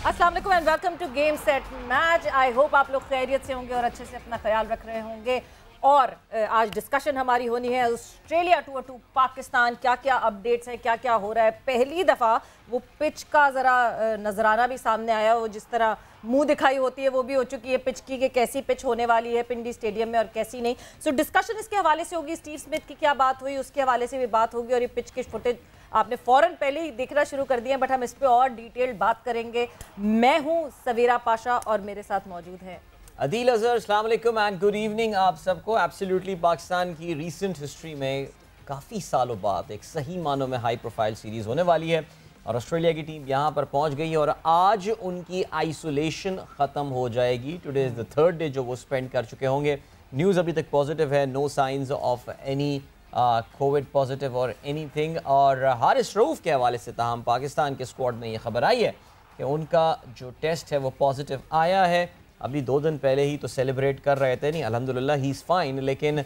अस्सलाम वालेकुम and welcome to game set match. I hope आप लोग खैरियत से होंगे और अच्छे से अपना ख्याल रख रहे होंगे। और आज डिस्कशन हमारी होनी है ऑस्ट्रेलिया टू पाकिस्तान, क्या क्या अपडेट्स हैं, क्या क्या हो रहा है। पहली दफ़ा वो पिच का ज़रा नजराना भी सामने आया, वो जिस तरह मुंह दिखाई होती है वो भी हो चुकी है पिच की, कि कैसी पिच होने वाली है पिंडी स्टेडियम में और कैसी नहीं। सो डिस्कशन इसके हवाले से होगी, स्टीव स्मिथ की क्या बात हुई उसके हवाले से भी बात होगी, और ये पिच की फुटेज आपने फ़ौरन पहले ही देखना शुरू कर दिया, बट हम इस पर और डिटेल्ड बात करेंगे। मैं हूँ सवेरा पाशा और मेरे साथ मौजूद हैं अदील अजहर। अस्सलाम वालेकुम एंड गुड इवनिंग आप सबको। एब्सोल्युटली पाकिस्तान की रीसेंट हिस्ट्री में काफ़ी सालों बाद एक सही मानों में हाई प्रोफाइल सीरीज़ होने वाली है और ऑस्ट्रेलिया की टीम यहाँ पर पहुँच गई है और आज उनकी आइसोलेशन ख़त्म हो जाएगी। Today is the third day जो वो स्पेंड कर चुके होंगे। न्यूज़ अभी तक पॉजिटिव है, no signs of any COVID positive or anything. और हारिस रऊफ़ के हवाले से ताहम पाकिस्तान के स्क्वाड में ये खबर आई है कि उनका जो टेस्ट है वो पॉजिटिव आया है। अभी 2 दिन पहले ही तो सेलिब्रेट कर रहे थे, नहीं अल्हम्दुलिल्लाह ही इज़ फाइन, लेकिन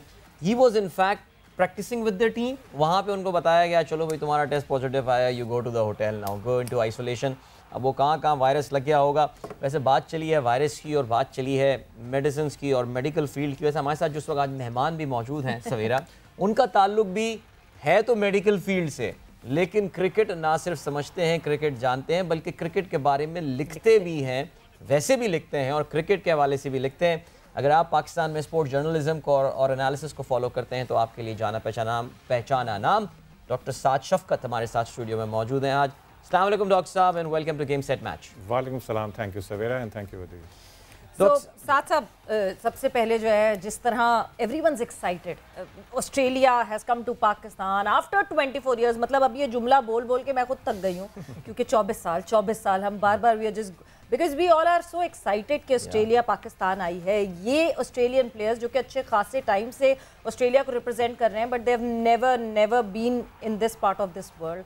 he was in fact practicing with the team. वहाँ पे उनको बताया गया चलो भाई तुम्हारा टेस्ट पॉजिटिव आया, you go to the hotel now, go into isolation. अब वो कहाँ वायरस लग गया होगा। वैसे बात चली है वायरस की और बात चली है मेडिसिन की और मेडिकल फील्ड की। वैसे हमारे साथ जिस वक्त आज मेहमान भी मौजूद हैं सवेरा, उनका ताल्लुक भी है तो मेडिकल फील्ड से, लेकिन क्रिकेट ना सिर्फ समझते हैं, क्रिकेट जानते हैं, बल्कि क्रिकेट के बारे में लिखते भी हैं, वैसे भी लिखते हैं और क्रिकेट के हवाले से भी लिखते हैं। अगर आप पाकिस्तान में स्पोर्ट जर्नलिज्म को और एनालिसिस को फॉलो करते हैं तो आपके लिए जाना पहचाना नाम डॉक्टर साद शफकत हमारे साथ स्टूडियो में मौजूद हैं आज। अस्सलाम वालेकुम doctor sahab and welcome to game set match. वालेकुम सलाम, thank you Savera and thank you Adeel. साथ साहब सबसे पहले जो है, जिस तरह everyone's excited, Australia has come to Pakistan after 24 years. मतलब अब ये जुमला बोल बोल के मैं खुद थक गई हूँ क्योंकि 24 साल हम बार बार we are just because we all are so excited कि ऑस्ट्रेलिया पाकिस्तान आई है। ये ऑस्ट्रेलियन प्लेयर्स जो कि अच्छे खासे टाइम से ऑस्ट्रेलिया को रिप्रेजेंट कर रहे हैं, but they have never been in this part of this world.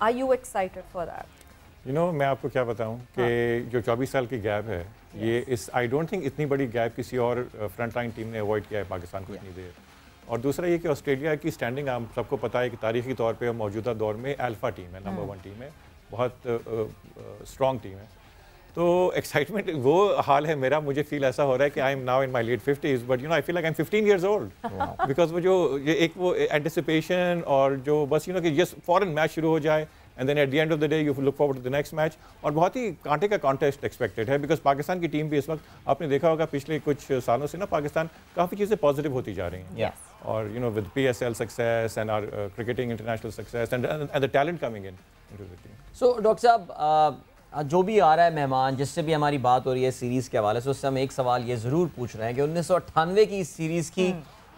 Are you excited for that? मैं आपको क्या बताऊं कि जो 24 साल की गैप है, ये इस आई डोंट थिंक इतनी बड़ी गैप किसी और फ्रंट लाइन टीम ने अवॉइड किया है पाकिस्तान को इतनी देर। और दूसरा ये कि ऑस्ट्रेलिया की स्टैंडिंग आप सबको पता है कि तारीखी तौर पे मौजूदा दौर में अल्फा टीम है, नंबर 1 टीम है, बहुत स्ट्रॉन्ग टीम है। तो एक्साइटमेंट वो हाल है मेरा। मुझे फील ऐसा हो रहा है कि I am now in my late 50s, but I feel like I am 15 years old because वो जो ये एक वो एंटिसिपेशन और जो बस कि जस्ट फॉरन मैच शुरू हो जाए and then at the end of the day you look forward to the next match. और बहुत ही कांटे का कॉन्टेस्ट एक्सपेक्टेड है बिकॉज पाकिस्तान की टीम भी इस वक्त आपने देखा होगा पिछले कुछ सालों से ना पाकिस्तान काफ़ी चीज़ें पॉजिटिव होती जा रही हैं। और with PSL success and our cricketing international success and the talent coming in into the team. So doctor sahab, जो भी आ रहा है मेहमान, जिससे भी हमारी बात हो रही है सीरीज़ के हवाले से, उससे हम एक सवाल ये ज़रूर पूछ रहे हैं कि 1998 की इस सीरीज़ की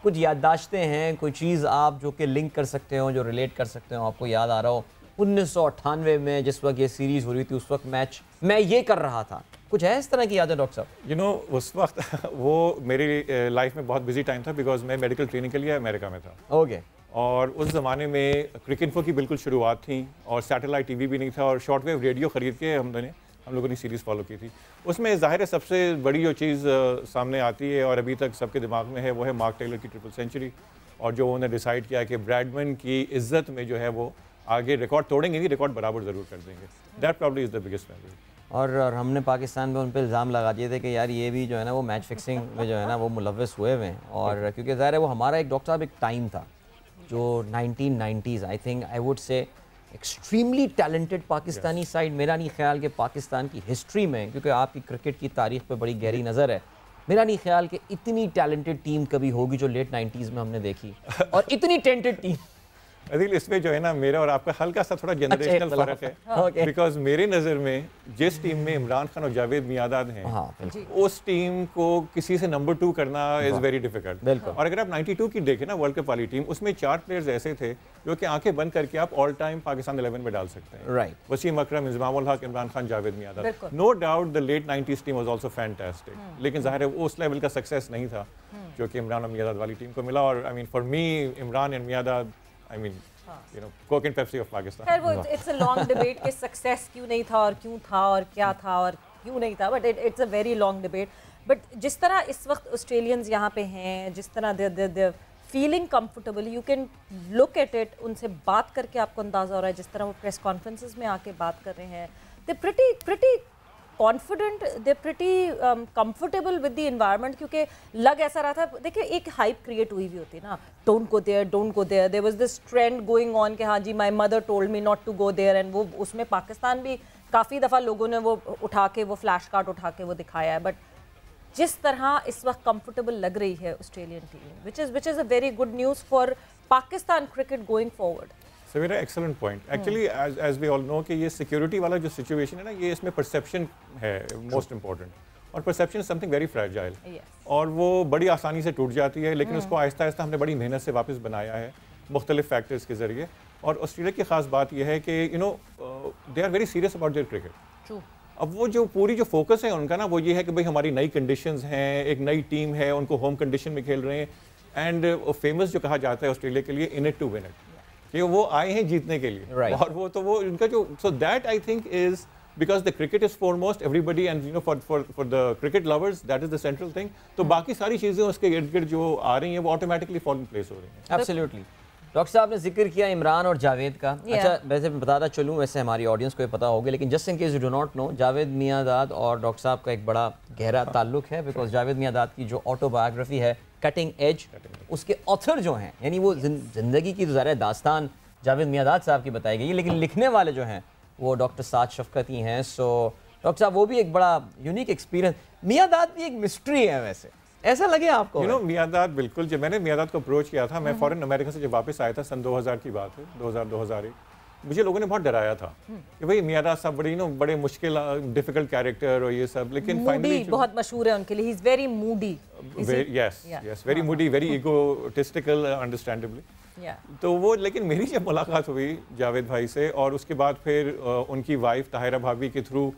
कुछ याददाश्तें हैं, कोई चीज़ आप जो कि लिंक कर सकते हो, जो रिलेट कर सकते हो, आपको याद आ रहा हो 1998 में जिस वक्त ये सीरीज़ हो रही थी उस वक्त मैच मैं ये कर रहा था, कुछ है इस तरह की याद है डॉक्टर साहब? उस वक्त वो मेरी लाइफ में बहुत बिजी टाइम था बिकॉज मैं मेडिकल ट्रेनिंग के लिए अमेरिका में था। ओके। और उस ज़माने में क्रिकेट इन्फो की बिल्कुल शुरुआत थी और सैटेलाइट टीवी भी नहीं था और शॉर्ट वेव रेडियो ख़रीद के हम लोगों ने सीरीज़ फॉलो की थी। उसमें ज़ाहिर है सबसे बड़ी जो चीज़ सामने आती है और अभी तक सबके दिमाग में है वो है मार्क टेलर की ट्रिपल सेंचुरी, और जो उन्होंने डिसाइड किया कि ब्रैडमैन की इज्जत में जो है वो आगे रिकॉर्ड तोड़ेंगे नहीं, रिकॉर्ड बराबर ज़रूर कर देंगे। That probably is the biggest memory. और हमने पाकिस्तान में उन पर इल्ज़ाम लगा दिए थे कि यार ये भी जो है ना वो मैच फिक्सिंग में जो है ना वो मुलव्वस हुए हुए हैं। और क्योंकि ज़ाहिर है वो हमारा एक डॉक्टर साहब एक टाइम था जो 1990s, I think I would say extremely talented Pakistani side. मेरा नहीं ख्याल कि पाकिस्तान की हिस्ट्री में, क्योंकि आपकी क्रिकेट की तारीख पे बड़ी गहरी नज़र है, मेरा नहीं ख्याल कि इतनी टैलेंटेड टीम कभी होगी जो लेट 90s में हमने देखी, और इतनी टैलेंटेड टीम। अदील, इसमें जो है ना मेरा और आपका हल्का सा थोड़ा जनरेशनल फ़र्क है बिकॉज मेरे नज़र में जिस टीम में इमरान खान और जावेद मियादाद हैं, उस टीम को किसी से नंबर 2 करना इज़ वेरी डिफिकल्ट। और अगर आप 92 की देखें ना वर्ल्ड कप वाली टीम, उसमें 4 प्लेयर्स ऐसे थे जो कि आंखें बंद करके आप ऑल टाइम पाकिस्तान 11 में डाल सकते हैं। Right. Wasim Akram, Inzamamul Haq, Imran Khan, Javed Miandad. No doubt the late 90s team was also fantastic, लेकिन ज़ाहिर है उस लेवल का सक्सेस नहीं था जो कि इमरान और मियादाद वाली टीम को मिला। और I mean for me Imran and my dad, I mean Coke and Pepsi of Pakistan. खैर वो इट्स अ लॉन्ग डिबेट कि सक्सेस क्यों नहीं था और क्यों था और क्या था और क्यों नहीं था, but it's a very long debate. But जिस तरह इस वक्त ऑस्ट्रेलियंस यहाँ पे हैं, जिस तरह they feeling comfortable, you can look at it, उनसे बात करके आपको अंदाज़ा हो रहा है, जिस तरह वो प्रेस कॉन्फ्रेंसेस में आके बात कर रहे हैं, they pretty confident, they pretty comfortable with the environment, क्योंकि लग ऐसा रहा था, देखिए एक हाइप क्रिएट हुई भी होती है ना, don't go there, don't go there, there was this trend going on कि हाँ जी my mother told me not to go there, and वो उसमें पाकिस्तान भी काफ़ी दफ़ा लोगों ने वो उठा के, वो फ्लैश कार्ड उठा के वो दिखाया है। बट जिस तरह इस वक्त कंफर्टेबल लग रही है Australian team, which is a very good news for Pakistan cricket going forward. मेरा excellent point actually, as we all know कि ये सिक्योरिटी वाला जो सिचुएशन है ना, ये इसमें परसेप्शन है मोस्ट इंपॉर्टेंट, और perception is something very fragile, और वो बड़ी आसानी से टूट जाती है, लेकिन उसको आहिस्ता आहिस्ता हमने बड़ी मेहनत से वापस बनाया है मुख्तलिफ फैक्टर्स के ज़रिए। और ऑस्ट्रेलिया की ख़ास बात यह है कि you know they are very serious about their cricket. अब वो जो पूरी जो फोकस है उनका ना, वो ये है कि भाई हमारी नई कंडीशंस हैं, एक नई टीम है, उनको होम कंडीशन में खेल रहे हैं, एंड फेमस जो कहा जाता है ऑस्ट्रेलिया के लिए, in it to win it, कि वो आए हैं जीतने के लिए, right. और वो तो वो उनका जो, so that I think is because the cricket is foremost, everybody, and you know for the cricket lovers that is the central thing, तो बाकी सारी चीज़ें उसके इर्द गिर्द जो आ रही हैं वो ऑटोमेटिकली फॉल इन प्लेस हो रही हैं। एब्सोल्युटली। डॉक्टर साहब ने जिक्र किया इमरान और जावेद का। अच्छा, वैसे बताता चलूँ, वैसे हमारी ऑडियंस को ये पता होगा, लेकिन just in case you do not know, Javed Miandad और डॉक्टर साहब का एक बड़ा गहरा ताल्लुक है, बिकॉज जावेद मियांदाद की जो ऑटोबायोग्राफी है कटिंग एज, उसके ऑथर जो हैं, यानी वो ज़िंदगी की ज़ाहिर दास्तान जावेद मियांदाद साहब की बताई गई है, लेकिन लिखने वाले जो हैं वो डॉक्टर साद शफकती हैं। सो डॉक्टर साहब, वो भी एक बड़ा यूनिक एक्सपीरियंस, मियांदाद भी एक मिस्ट्री है, वैसे ऐसा लगे आपको? यू नो मियांदाद, बिल्कुल, जब मैंने मियांदाद को अप्रोच किया था, मैं फॉरेन अमेरिका से जब वापस आया था, सन 2000 की बात है, 2000-2001, मुझे लोगों ने बहुत डराया था कि भाई मियांदाद साहब बड़े बड़े मुश्किल डिफिकल्ट कैरेक्टर और ये सब, लेकिन फाइनली बहुत मशहूर है उनके लिए, he is very moody, yes very moody, very egotistical, understandably. तो वो, लेकिन मेरी जब मुलाकात हुई जावेद भाई से, और उसके बाद फिर उनकी वाइफ ताहिरा भाभी के थ्रू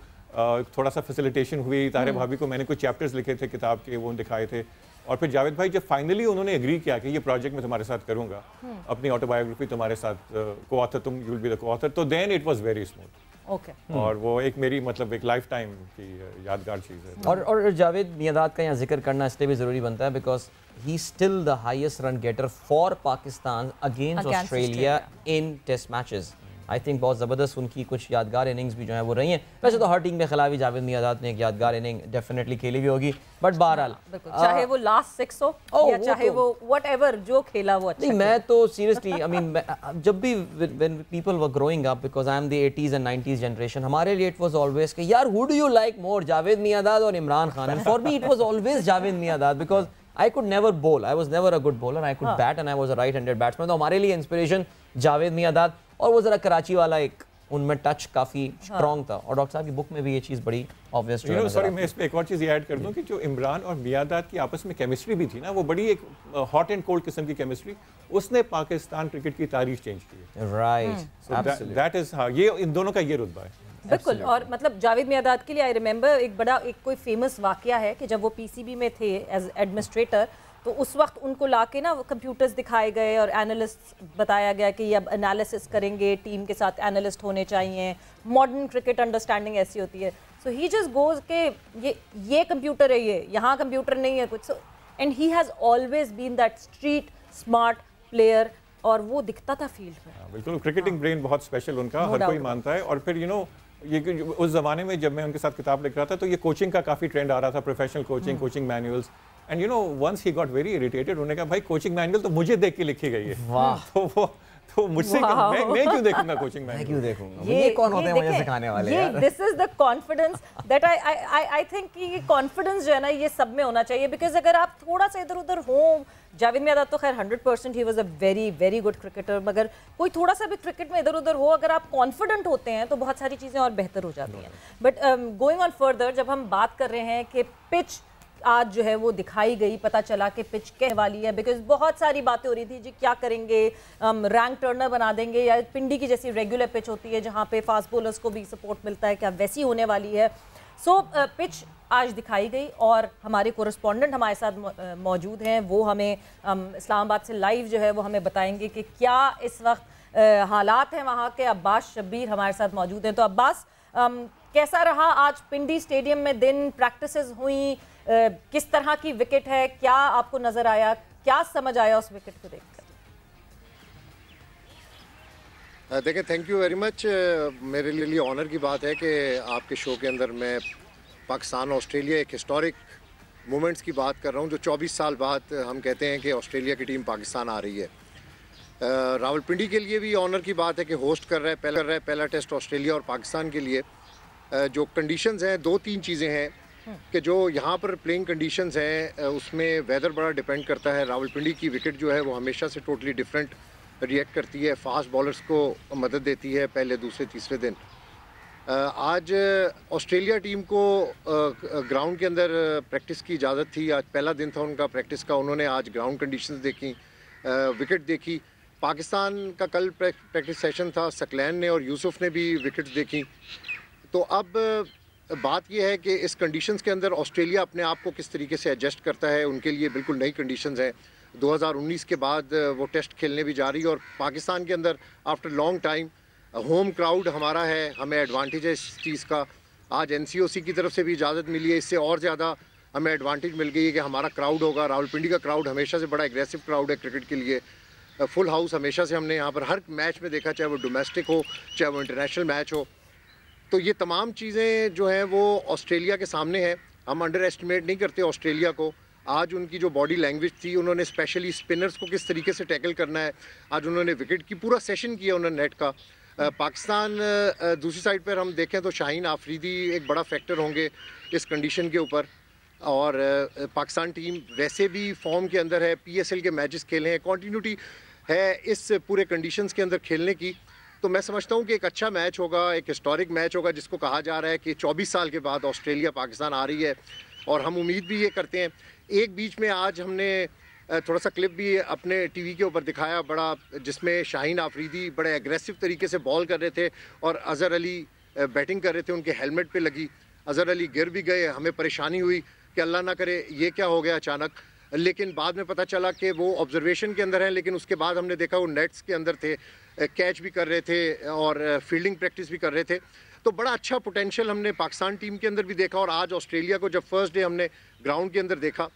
थोड़ा सा फैसिलिटेशन हुई, ताहिरा भाभी को मैंने कुछ चैप्टर्स लिखे थे किताब के, वो दिखाए थे, और फिर जावेद भाई जब फाइनली उन्होंने एग्री किया कि ये प्रोजेक्ट मैं तुम्हारे साथ करूंगा, अपनी ऑटोबायोग्राफी तुम्हारे साथ को-ऑथर, तुम you will be the co-author, तो then it was very smooth. Okay. और वो एक मेरी मतलब एक लाइफ टाइम की यादगार चीज़ है। और जावेद मियांदाद का यहाँ जिक्र करना इसलिए भी ज़रूरी बनता है because he still the highest run getter for Pakistan against Australia in test matches. I think बहुत ज़बरदस्त उनकी कुछ यादगार इनिंग्स भी जो है वो रही हैं। वैसे तो हर टीम के खिलाफ ही जावेद मियांदाद ने एक यादगार इनिंग डेफिनेटली खेली भी होगी, बट बहरहाल चाहे वो लास्ट 6 हो या चाहे वो व्हाटएवर जो खेला वो अच्छा। नहीं, मैं तो सीरियसली आई मीन जब भी when people were growing up, because I am the 80s and 90s generation, हमारे लिए इट वाज ऑलवेज कि यार who do you like more, Javed Miandad और Imran Khan, and for me it was always Javed Miandad because I could never bowl. I was never a good bowler. I could bat and I was a right-handed batsman. तो हमारे लिए inspiration Javed Miandad, और वो ज़रा कराची वाला एक उनमें टच काफ़ी स्ट्रॉन्ग था, और डॉक्टर साहब की बुक में भी ये चीज़ बड़ी ऑब्वियस है। सॉरी, मैं इस पे एक और चीज़ ऐड कर दूं कि जो इमरान और मियांदाद की आपस में केमिस्ट्री भी थी ना, वो बड़ी एक हॉट एंड कोल्ड किस्म की केमिस्ट्री, उसने पाकिस्तान क्रिकेट की तारीख चेंज की है। राइट, दैट इज हाँ, ये इन दोनों का ये रुतबा है। बिल्कुल। और मतलब जावेद मियांदाद के लिए आई रिमेंबर एक कोई फेमस वाकया है कि जब वो पीसीबी में थे एज एडमिनिस्ट्रेटर, तो उस वक्त उनको लाके ना वो कंप्यूटर्स दिखाए गए और एनालिस्ट बताया गया कि ये अब एनालिसिस करेंगे, टीम के साथ एनालिस्ट होने चाहिए, मॉडर्न क्रिकेट अंडरस्टैंडिंग ऐसी होती है। सो ही जस्ट गोज के ये कंप्यूटर है, ये यहाँ कंप्यूटर नहीं है कुछ, and he has always been that street smart player, और वो दिखता था फील्ड में। बिल्कुल, क्रिकेटिंग ब्रेन बहुत स्पेशल उनका, हर कोई मानता है। और फिर यू नो ये उस ज़माने में जब मैं उनके साथ किताब लिख रहा था, तो ये कोचिंग का काफ़ी ट्रेंड आ रहा था, professional coaching, coaching manuals, and you know once he got very irritated, उन्होंने कहा भाई कोचिंग मैनुअल तो मुझे देख के लिखी गई है, तो मुझसे मैं क्यों देखूंगा कोचिंग मैनुअल, क्यों देखूंगा, ये कौन होते हैं मुझे सिखाने वाले यार। This is the confidence that I think कि ये कॉन्फिडेंस जो है ना, ये सब में होना चाहिए, बिकॉज अगर आप थोड़ा सा इधर उधर हो, जावेद मियांदाद तो खैर 100% he was a very very good cricketer, मगर कोई थोड़ा सा भी क्रिकेट में इधर उधर हो, अगर आप कॉन्फिडेंट होते हैं तो बहुत सारी चीज़ें और बेहतर हो जाती हैं। बट गोइंग ऑन फर्दर, जब हम बात कर रहे हैं कि पिच आज जो है वो दिखाई गई, पता चला कि पिच कह वाली है, बिकॉज बहुत सारी बातें हो रही थी जी क्या करेंगे, रैंक टर्नर बना देंगे या पिंडी की जैसी रेगुलर पिच होती है जहाँ पे फास्ट बॉलर्स को भी सपोर्ट मिलता है, क्या वैसी होने वाली है। सो पिच आज दिखाई गई, और हमारे कोरेस्पॉन्डेंट हमारे साथ मौजूद हैं, वो हमें इस्लामाबाद से लाइव जो है वो हमें बताएंगे कि क्या इस वक्त हालात हैं वहाँ के। अब्बास शब्बीर हमारे साथ मौजूद हैं। तो अब्बास, कैसा रहा आज पिंडी स्टेडियम में दिन, प्रैक्टिसेस हुई, किस तरह की विकेट है, क्या आपको नजर आया, क्या समझ आया उस विकेट को देखकर? देखिए, थैंक यू वेरी मच। मेरे लिए ऑनर की बात है कि आपके शो के अंदर मैं पाकिस्तान ऑस्ट्रेलिया एक हिस्टोरिक मोमेंट्स की बात कर रहा हूँ, जो 24 साल बाद हम कहते हैं कि ऑस्ट्रेलिया की टीम पाकिस्तान आ रही है। रावलपिंडी के लिए भी ऑनर की बात है कि होस्ट कर रहा है पहला टेस्ट ऑस्ट्रेलिया और पाकिस्तान के लिए। जो कंडीशंस हैं, 2-3 चीज़ें हैं कि जो यहाँ पर प्लेइंग कंडीशंस हैं उसमें वेदर बड़ा डिपेंड करता है। रावलपिंडी की विकेट जो है वो हमेशा से टोटली डिफरेंट रिएक्ट करती है, फास्ट बॉलर्स को मदद देती है पहले, दूसरे, तीसरे दिन। आज ऑस्ट्रेलिया टीम को ग्राउंड के अंदर प्रैक्टिस की इजाज़त थी। आज पहला दिन था उनका प्रैक्टिस का। उन्होंने आज ग्राउंड कंडीशंस देखी, विकेट देखी। पाकिस्तान का कल प्रैक्टिस सेशन था, सकलैन ने और यूसुफ ने भी विकेट्स देखी। तो अब बात यह है कि इस कंडीशंस के अंदर ऑस्ट्रेलिया अपने आप को किस तरीके से एडजस्ट करता है। उनके लिए बिल्कुल नई कंडीशंस हैं। 2019 के बाद वो टेस्ट खेलने भी जा रही है और पाकिस्तान के अंदर after long time home crowd हमारा है, हमें एडवांटेज है इस चीज़ का। आज NCOC की तरफ से भी इजाज़त मिली है, इससे और ज़्यादा हमें एडवांटेज मिल गई है कि हमारा क्राउड होगा। रावलपिंडी का क्राउड हमेशा से बड़ा एग्रेसिव क्राउड है क्रिकेट के लिए। फुल हाउस हमेशा से हमने यहाँ पर हर मैच में देखा, चाहे वो डोमेस्टिक हो चाहे वो इंटरनेशनल मैच हो। तो ये तमाम चीज़ें जो हैं वो ऑस्ट्रेलिया के सामने हैं। हम अंडर एस्टिमेट नहीं करते ऑस्ट्रेलिया को। आज उनकी जो बॉडी लैंग्वेज थी, उन्होंने स्पेशली स्पिनर्स को किस तरीके से टैकल करना है, आज उन्होंने विकेट की पूरा सेशन किया उन्होंने नेट का। पाकिस्तान दूसरी साइड पर हम देखें तो शाहीन आफरीदी एक बड़ा फैक्टर होंगे इस कंडीशन के ऊपर। और पाकिस्तान टीम वैसे भी फॉर्म के अंदर है, PSL के मैचेस खेले हैं, कॉन्टीन्यूटी है इस पूरे कंडीशंस के अंदर खेलने की। तो मैं समझता हूँ कि एक अच्छा मैच होगा, एक हिस्टोरिक मैच होगा, जिसको कहा जा रहा है कि 24 साल के बाद ऑस्ट्रेलिया पाकिस्तान आ रही है। और हम उम्मीद भी ये करते हैं। एक बीच में आज हमने थोड़ा सा क्लिप भी अपने TV के ऊपर दिखाया बड़ा, जिसमें शाहीन आफरीदी बड़े एग्रेसिव तरीके से बॉल कर रहे थे और अज़हर अली बैटिंग कर रहे थे, उनके हेलमेट पे लगी। अज़हर अली गिर भी गए, हमें परेशानी हुई कि अल्लाह ना करे ये क्या हो गया अचानक। लेकिन बाद में पता चला कि वो ऑब्जर्वेशन के अंदर हैं, लेकिन उसके बाद हमने देखा वो नेट्स के अंदर थे, कैच भी कर रहे थे और फील्डिंग प्रैक्टिस भी कर रहे थे। तो बड़ा अच्छा पोटेंशियल हमने पाकिस्तान टीम के अंदर भी देखा। और आज ऑस्ट्रेलिया को जब फर्स्ट डे हमने ग्राउंड के अंदर देखा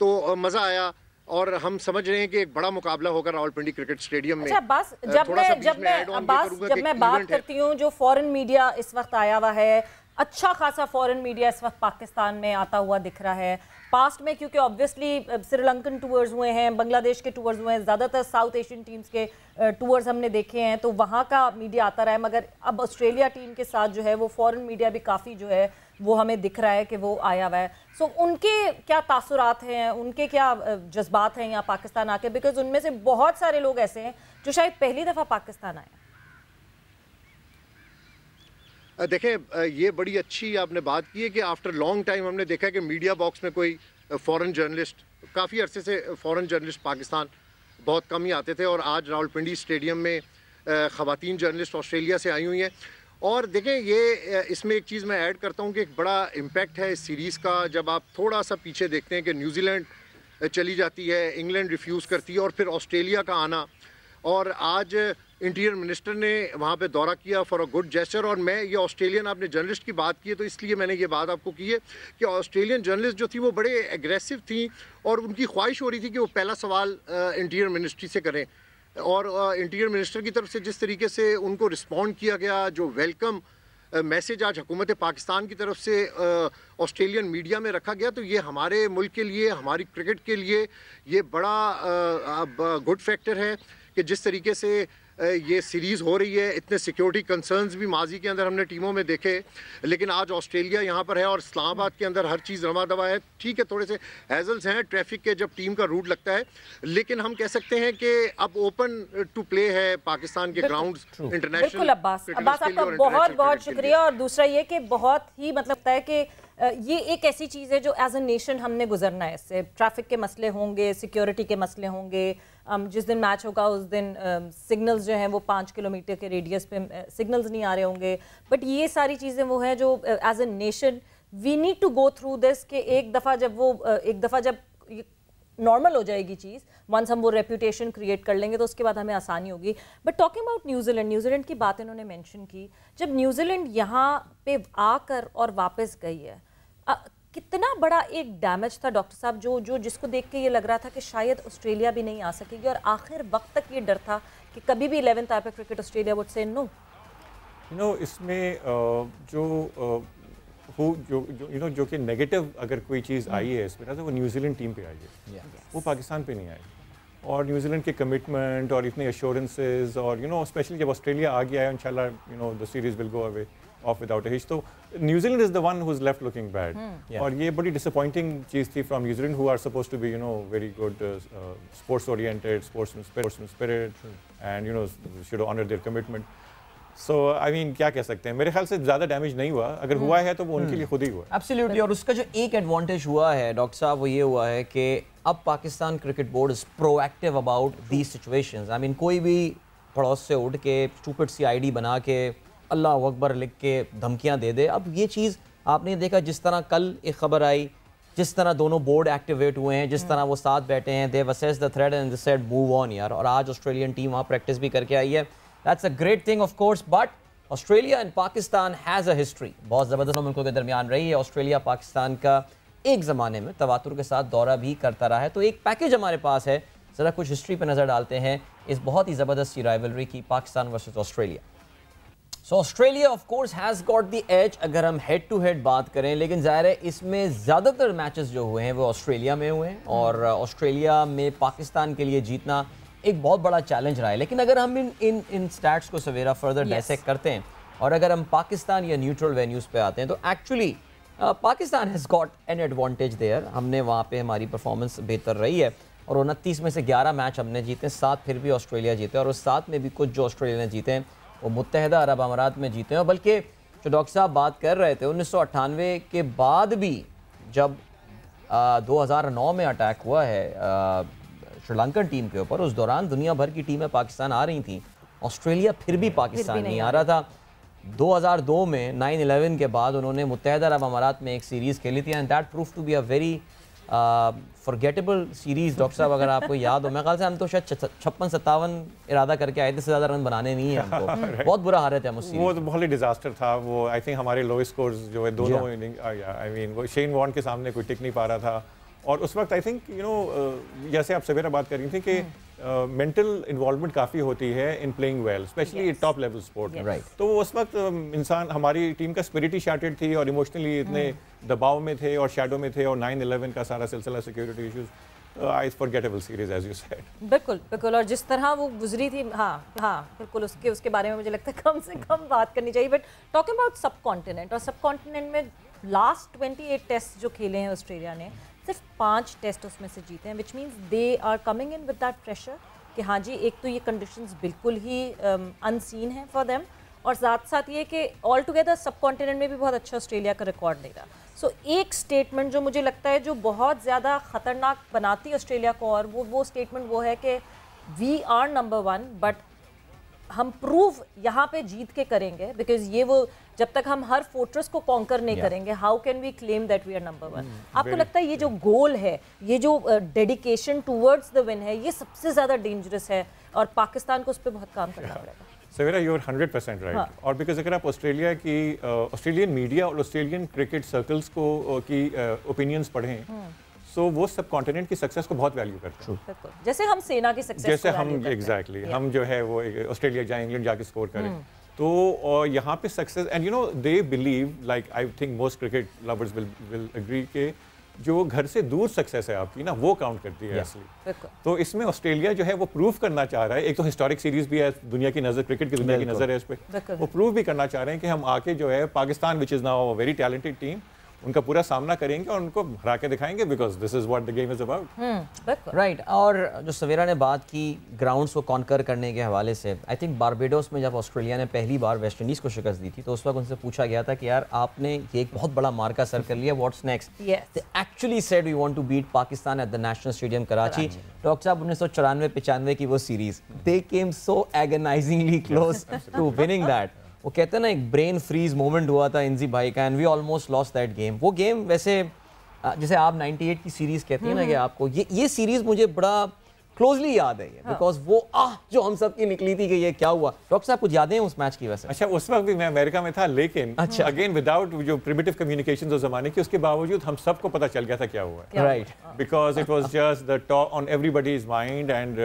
तो मज़ा आया और हम समझ रहे हैं कि एक बड़ा मुकाबला होगा रावलपिंडी क्रिकेट स्टेडियम में। अच्छा अब्बास, जब मैं बात करती हूँ, जो फॉरेन मीडिया इस वक्त आया हुआ है, अच्छा खासा फॉरेन मीडिया इस वक्त पाकिस्तान में आता हुआ दिख रहा है। पास्ट में क्योंकि ऑब्वियसली श्रीलंकन टूर्स हुए हैं, बांग्लादेश के टूर्स हुए हैं, ज़्यादातर साउथ एशियन टीम्स के टूर्स हमने देखे हैं, तो वहाँ का मीडिया आता रहा है। मगर अब ऑस्ट्रेलिया टीम के साथ जो है वो फॉरेन मीडिया भी काफ़ी जो है वो हमें दिख रहा है कि वो आया हुआ है। सो उनके क्या तासुरात हैं, उनके क्या जज्बात हैं यहाँ पाकिस्तान आके? बिकॉज उनमें से बहुत सारे लोग ऐसे हैं जो शायद पहली दफ़ा पाकिस्तान आए। देखें, ये बड़ी अच्छी आपने बात की है कि आफ्टर लॉन्ग टाइम हमने देखा कि मीडिया बॉक्स में कोई फॉरेन जर्नलिस्ट, काफ़ी अरसे से फॉरेन जर्नलिस्ट पाकिस्तान बहुत कम ही आते थे और आज रावलपिंडी स्टेडियम में ख़वातीन जर्नलिस्ट ऑस्ट्रेलिया से आई हुई हैं। और देखें, ये इसमें एक चीज़ मैं ऐड करता हूँ कि एक बड़ा इम्पैक्ट है इस सीरीज़ का। जब आप थोड़ा सा पीछे देखते हैं कि न्यूजीलैंड चली जाती है, इंग्लैंड रिफ्यूज़ करती है और फिर ऑस्ट्रेलिया का आना, और आज इंटीरियर मिनिस्टर ने वहाँ पे दौरा किया फॉर अ गुड जेस्चर। और मैं ये ऑस्ट्रेलियन, आपने जर्नलिस्ट की बात की है तो इसलिए मैंने ये बात आपको की है कि ऑस्ट्रेलियन जर्नलिस्ट जो थी वो बड़े एग्रेसिव थी और उनकी ख्वाहिश हो रही थी कि वो पहला सवाल इंटीरियर मिनिस्ट्री से करें। और इंटीरियर मिनिस्टर की तरफ से जिस तरीके से उनको रिस्पॉन्ड किया गया, जो वेलकम मैसेज आज हुकूमत पाकिस्तान की तरफ से ऑस्ट्रेलियन मीडिया में रखा गया, तो ये हमारे मुल्क के लिए, हमारी क्रिकेट के लिए ये बड़ा गुड फैक्टर है कि जिस तरीके से ये सीरीज़ हो रही है। इतने सिक्योरिटी कंसर्न्स भी माजी के अंदर हमने टीमों में देखे, लेकिन आज ऑस्ट्रेलिया यहाँ पर है और इस्लामाबाद के अंदर हर चीज़ रमा दवा है। ठीक है, थोड़े से हैजल्स हैं ट्रैफिक के जब टीम का रूट लगता है, लेकिन हम कह सकते हैं कि अब ओपन टू प्ले है पाकिस्तान के ग्राउंड इंटरनेशनल। बिल्कुल अब्बास आपका बहुत बहुत शुक्रिया। और दूसरा ये कि बहुत ही मतलब है कि ये एक ऐसी चीज़ है जो एज अ नेशन हमने गुजरना है इससे। ट्रैफिक के मसले होंगे, सिक्योरिटी के मसले होंगे, जिस दिन मैच होगा उस दिन सिग्नल्स जो हैं वो 5 किलोमीटर के रेडियस पे सिग्नल्स नहीं आ रहे होंगे। बट ये सारी चीज़ें वो हैं जो as a nation we need to go through this, कि एक दफ़ा जब नॉर्मल हो जाएगी चीज़, वंस हम वो रेपुटेशन क्रिएट कर लेंगे तो उसके बाद हमें आसानी होगी। बट टॉकिंग अबाउट न्यूजीलैंड की बात इन्होंने मेंशन की, जब न्यूजीलैंड यहाँ पे आकर और वापस गई है, कितना बड़ा एक डैमेज था डॉक्टर साहब, जो जिसको देख के ये लग रहा था कि शायद ऑस्ट्रेलिया भी नहीं आ सकेगी, और आखिर वक्त तक ये डर था कि कभी भी 11th hour cricket Australia would say no. इसमें जो جو کہ نیگیٹو اگر کوئی چیز آئی ہے اس میں تو وہ نیوزی لینڈ ٹیم پہ آئی ہے, وہ پاکستان پہ نہیں آئی. اور نیوزی لینڈ کے کمٹمنٹ اور اتنے ایشورنسز اور اسپیشلی جب آسٹریلیا آ گیا ہے انشاءاللہ the series will go away off without a hitch. تو New Zealand is the one who is left looking bad, اور یہ بڑی ڈس اپوائنٹنگ چیز تھی from New Zealand who are supposed to be very good sports oriented, sportsman spirit and should honour their commitment. So I mean کیا کہہ سکتے ہیں, میرے خیال سے زیادہ ڈیمیج نہیں ہوا, اگر ہوا ہے تو وہ ان کے لیے خود ہی ہوا. ایبسلیوٹلی. اور اس کا جو ایک ایڈوانٹیج ہوا ہے ڈاکٹر صاحب وہ یہ ہوا ہے کہ اب Pakistan cricket board is proactive about these situations. I mean کوئی بھی پڑوس سے اٹھ کے اسٹوپڈ سی آئی ڈی بنا کے اللہ اکبر لکھ کے دھمکیاں دے دے. اب یہ چیز آپ نے دیکھا, جس طرح کل ایک خبر آئی, جس طرح دونوں بورڈ ایکٹیویٹ ہوئے ہیں, جس طرح وہ ساتھ بیٹھے ہیں, دے وسیس the thread and they said move on یار. اور آج آسٹریلین ٹیم وہاں پریکٹس بھی کر کے آئی ہے. That's a great thing of course. But Australia and Pakistan has a history, بہت زبردست ملکوں کے درمیان رہی ہے. آسٹریلیا پاکستان کا ایک زمانے میں تواتر کے ساتھ دورہ بھی کرتا رہا ہے. تو ایک پیکیج ہمارے پاس ہے, ذرا کچھ ہسٹری پہ نظر ڈالتے ہیں اس بہت ہی زبردست سی رائیولری کی, Pakistan versus Australia. So Australia of course has got the edge اگر ہم ہیڈ ٹو ہیڈ بات کریں, لیکن ظاہر ہے اس میں زیادہ تر میچز جو ہوئے ہیں وہ آسٹریلیا میں ہوئے ہیں, اور آسٹریلیا میں پاکستان کے لیے جیتنا ایک بہت بڑا چیلنج رہا ہے. لیکن اگر ہم ان سٹیٹس کو سویرا فردر ڈائسیکٹ کرتے ہیں اور اگر ہم پاکستان یا نیوٹرل وینیوز پہ آتے ہیں تو actually Pakistan has got an advantage there. ہم نے وہاں پہ ہماری پرفارمنس بہتر رہی ہے, اور 29 میں سے 11 میچ ہم نے جیتے, 7 پھر بھی آسٹریلیا جیتے, اور اس 7 میں بھی کچھ جو آسٹریلیا نے جیتے ہیں وہ متحدہ عرب امارات میں جیتے ہیں. بلکہ جو ڈاکٹر صاحب بات کر رہے تھے 1998 کے بعد بھی جب 2009 میں اٹیک ہوا ہے شری لنکن ٹیم کے اوپر, اس دوران دنیا بھر کی ٹیمیں پاکستان آ رہی تھیں, آسٹریلیا پھر بھی پاکستان نہیں آ رہا تھا. 2002 میں 9/11 کے بعد انہوں نے متحدہ عرب امارات میں ایک سیریز کھیلی تھی, and that proved to be a very forgettable series. Doctor صاحب اگر آپ کو یاد ہو, میرے خیال سے ہم تو شاید 56-57 ارادہ کر کے آئے تھے, سے زیادہ رن بنانے نہیں ہیں ہم کو, بہت برا ہارے تھے ہم اس سیریز. وہ تو بہت ہی ڈیزاسٹر تھا وہ. آئی تھنک ہمارے لو اسکورز جو ہے دونوں اننگ, آئی مین وہ شین وارن کے سامنے کوئی ٹک نہیں پا رہا تھا. اور اس وقت آئی تھنک جیسے آپ سویرا بات کر رہی تھیں کہ مینٹل انوالومنٹ کافی ہوتی ہے in playing well, especially top level sport. تو اس وقت انسان, ہماری ٹیم کا اسپرٹ ہی شارٹیڈ تھی, اور ایموشنلی اتنے دباؤ میں تھے اور شیڈو میں تھے, اور 9/11 کا سارا سلسلہ security issues, forgettable series as you said. بالکل بالکل. اور جس طرح وہ گزری تھی, ہاں بالکل, اس کے بارے میں مجھے لگتا ہے کم سے کم بات کرنی چاہیے. But talking about sub continent, اور سب کانٹیننٹ میں لاسٹ 28 ٹیسٹ جو کھیلے ہیں آسٹریلیا نے, صرف 5 ٹیسٹ اس میں سے جیتے ہیں, which means they are coming in with that pressure کہ ہاں جی ایک تو یہ کنڈیشنز بالکل ہی ان سین ہیں فار دیم, اور ساتھ یہ کہ آل ٹوگیدر سب کانٹیننٹ میں بھی بہت اچھا آسٹریلیا کا ریکارڈ نہیں رہا. سو ایک اسٹیٹمنٹ جو مجھے لگتا ہے جو بہت زیادہ خطرناک بناتی ہے آسٹریلیا کو, اور وہ اسٹیٹمنٹ وہ ہے کہ وی آر نمبر 1, بٹ ہم پروو یہاں پہ جیت کے کریں گے, بیکاز یہ وہ جب تک ہم ہر فورٹریس کو کانکر نہیں کریں گے, how can we claim that we are number 1. آپ کو لگتا ہے یہ جو گول ہے, یہ جو ڈیڈیکیشن ٹورڈز دا ون ہے, یہ سب سے زیادہ ڈینجرس ہے, اور پاکستان کو اس پہ بہت کام کرنا پڑے گا. سویرا یو آر 100% رائٹ. اور بیکاز اگر آپ آسٹریلیا کی آسٹریلین میڈیا اور آسٹریلین کرکٹ سرکلس کو کی اوپینینس پڑھیں, سو وہ سب کانٹیننٹ کی سکسیس کو بہت ویلیو کرتے ہیں, جیسے ہم سینا کی سکسیس, جیسے ہم ایگزیکٹلی ہم جو ہے وہ آسٹریلیا جائیں, انگلینڈ جا کے اسکور کریں. تو یہاں پہ success, and they believe, like I think most cricket lovers will agree کہ جو گھر سے دور سکسیس ہے آپ کی نا, وہ کاؤنٹ کرتی ہے اصلی. تو اس میں آسٹریلیا جو ہے وہ پروف کرنا چاہ رہا ہے, ایک تو ہسٹورک سیریز بھی ہے, دنیا کی نظر, کرکٹ کی دنیا کی نظر ہے اس پہ, وہ پروف بھی کرنا چاہ رہے ہیں کہ ہم آ کے جو ہے Pakistan which is now very talented team, ان کا پورا سامنا کریں گے اور ان کو ہرا کے دکھائیں گے, because this is what the game is about. Right. اور جو سویرا نے بات کی گراؤنڈس کو کانکر کرنے کے حوالے سے, آئی تھنک باربیڈوس میں جب آسٹریلیا نے پہلی بار ویسٹ انڈیز کو شکست دی تھی تو اس وقت ان سے پوچھا گیا تھا کہ یار آپ نے یہ ایک بہت بڑا مارکا سر کر لیا, what's next. They actually said we want to beat Pakistan at the national stadium Karachi. Doctor صاحب 1994-95 کی وہ series, they came so agonisingly close to winning that. وہ کہتے ہیں نا ایک برین فریز مومنٹ ہوا تھا انزی بھائی کا, and we almost lost that game. وہ گیم ویسے جیسے آپ 98 کی سیریز کہتی ہیں نا کہ آپ کو یہ سیریز مجھے بڑا کلوزلی یاد ہے, بیکاز وہ جو ہم سب کی نکلی تھی کہ یہ کیا ہوا. ڈاکٹر صاحب کچھ یادیں ہیں اس میچ کی؟ ویسے اچھا اس وقت بھی میں امریکہ میں تھا, لیکن اگین وداؤٹ جو پریمیٹیو کمیونیکیشنز اس زمانے کی, اس کے باوجود ہم سب کو پتہ چل گیا تھا کیا ہوا ہے. Right. Because it was just the top on every bodies mind. And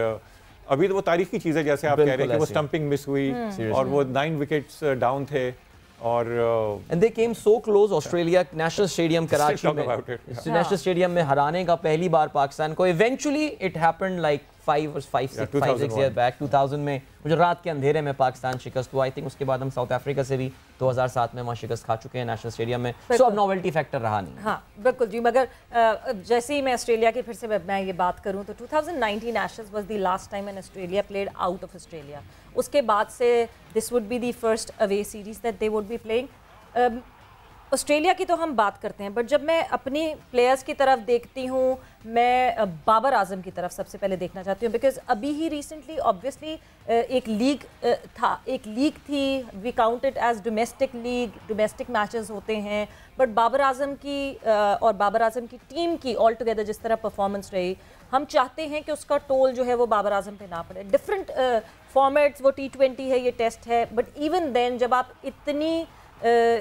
ابھی تو وہ تاریخی چیز ہے, جیسے آپ کہہ رہے ہیں کہ وہ اسٹمپنگ مس ہوئی اور وہ 9 وکٹس ڈاؤن تھے, اور and they came so close. Australia National Stadium Karachi talk میں about it. National Stadium میں ہرانے کا پہلی بار پاکستان کو eventually it happened like 5-6 years back 2000 میں مجھے رات کے اندھیرے میں پاکستان شکست ہوا. I think اس کے بعد ہم ساؤتھ افریقہ سے بھی 2007 میں وہاں شکست کھا چکے ہیں نیشنل اسٹیڈیم میں. سو اب نوولٹی فیکٹر رہا نہیں. ہاں بالکل جی. مگر جیسے ہی میں آسٹریلیا کی پھر سے میں یہ بات کروں تو 2019 Ashes was the last time when Australia played out of Australia. اس کے بعد سے this would be the first away series that they would be playing. Australia کی تو ہم بات کرتے ہیں بٹ جب میں اپنی پلیئرز کی طرف دیکھتی ہوں میں بابر اعظم کی طرف سب سے پہلے دیکھنا چاہتی ہوں بیکاز ابھی ہی ریسنٹلی آبویسلی ایک لیگ تھی we count it as domestic league, domestic matches ہوتے ہیں بٹ بابر اعظم کی اور بابر اعظم کی ٹیم کی آل ٹوگیدر جس طرح پرفارمنس رہی ہم چاہتے ہیں کہ اس کا ٹول جو ہے وہ بابر اعظم پہ نہ پڑے. ڈفرینٹ فارمیٹس, وہ T20 ہے, یہ ٹیسٹ ہے, بٹ ایون دین جب آپ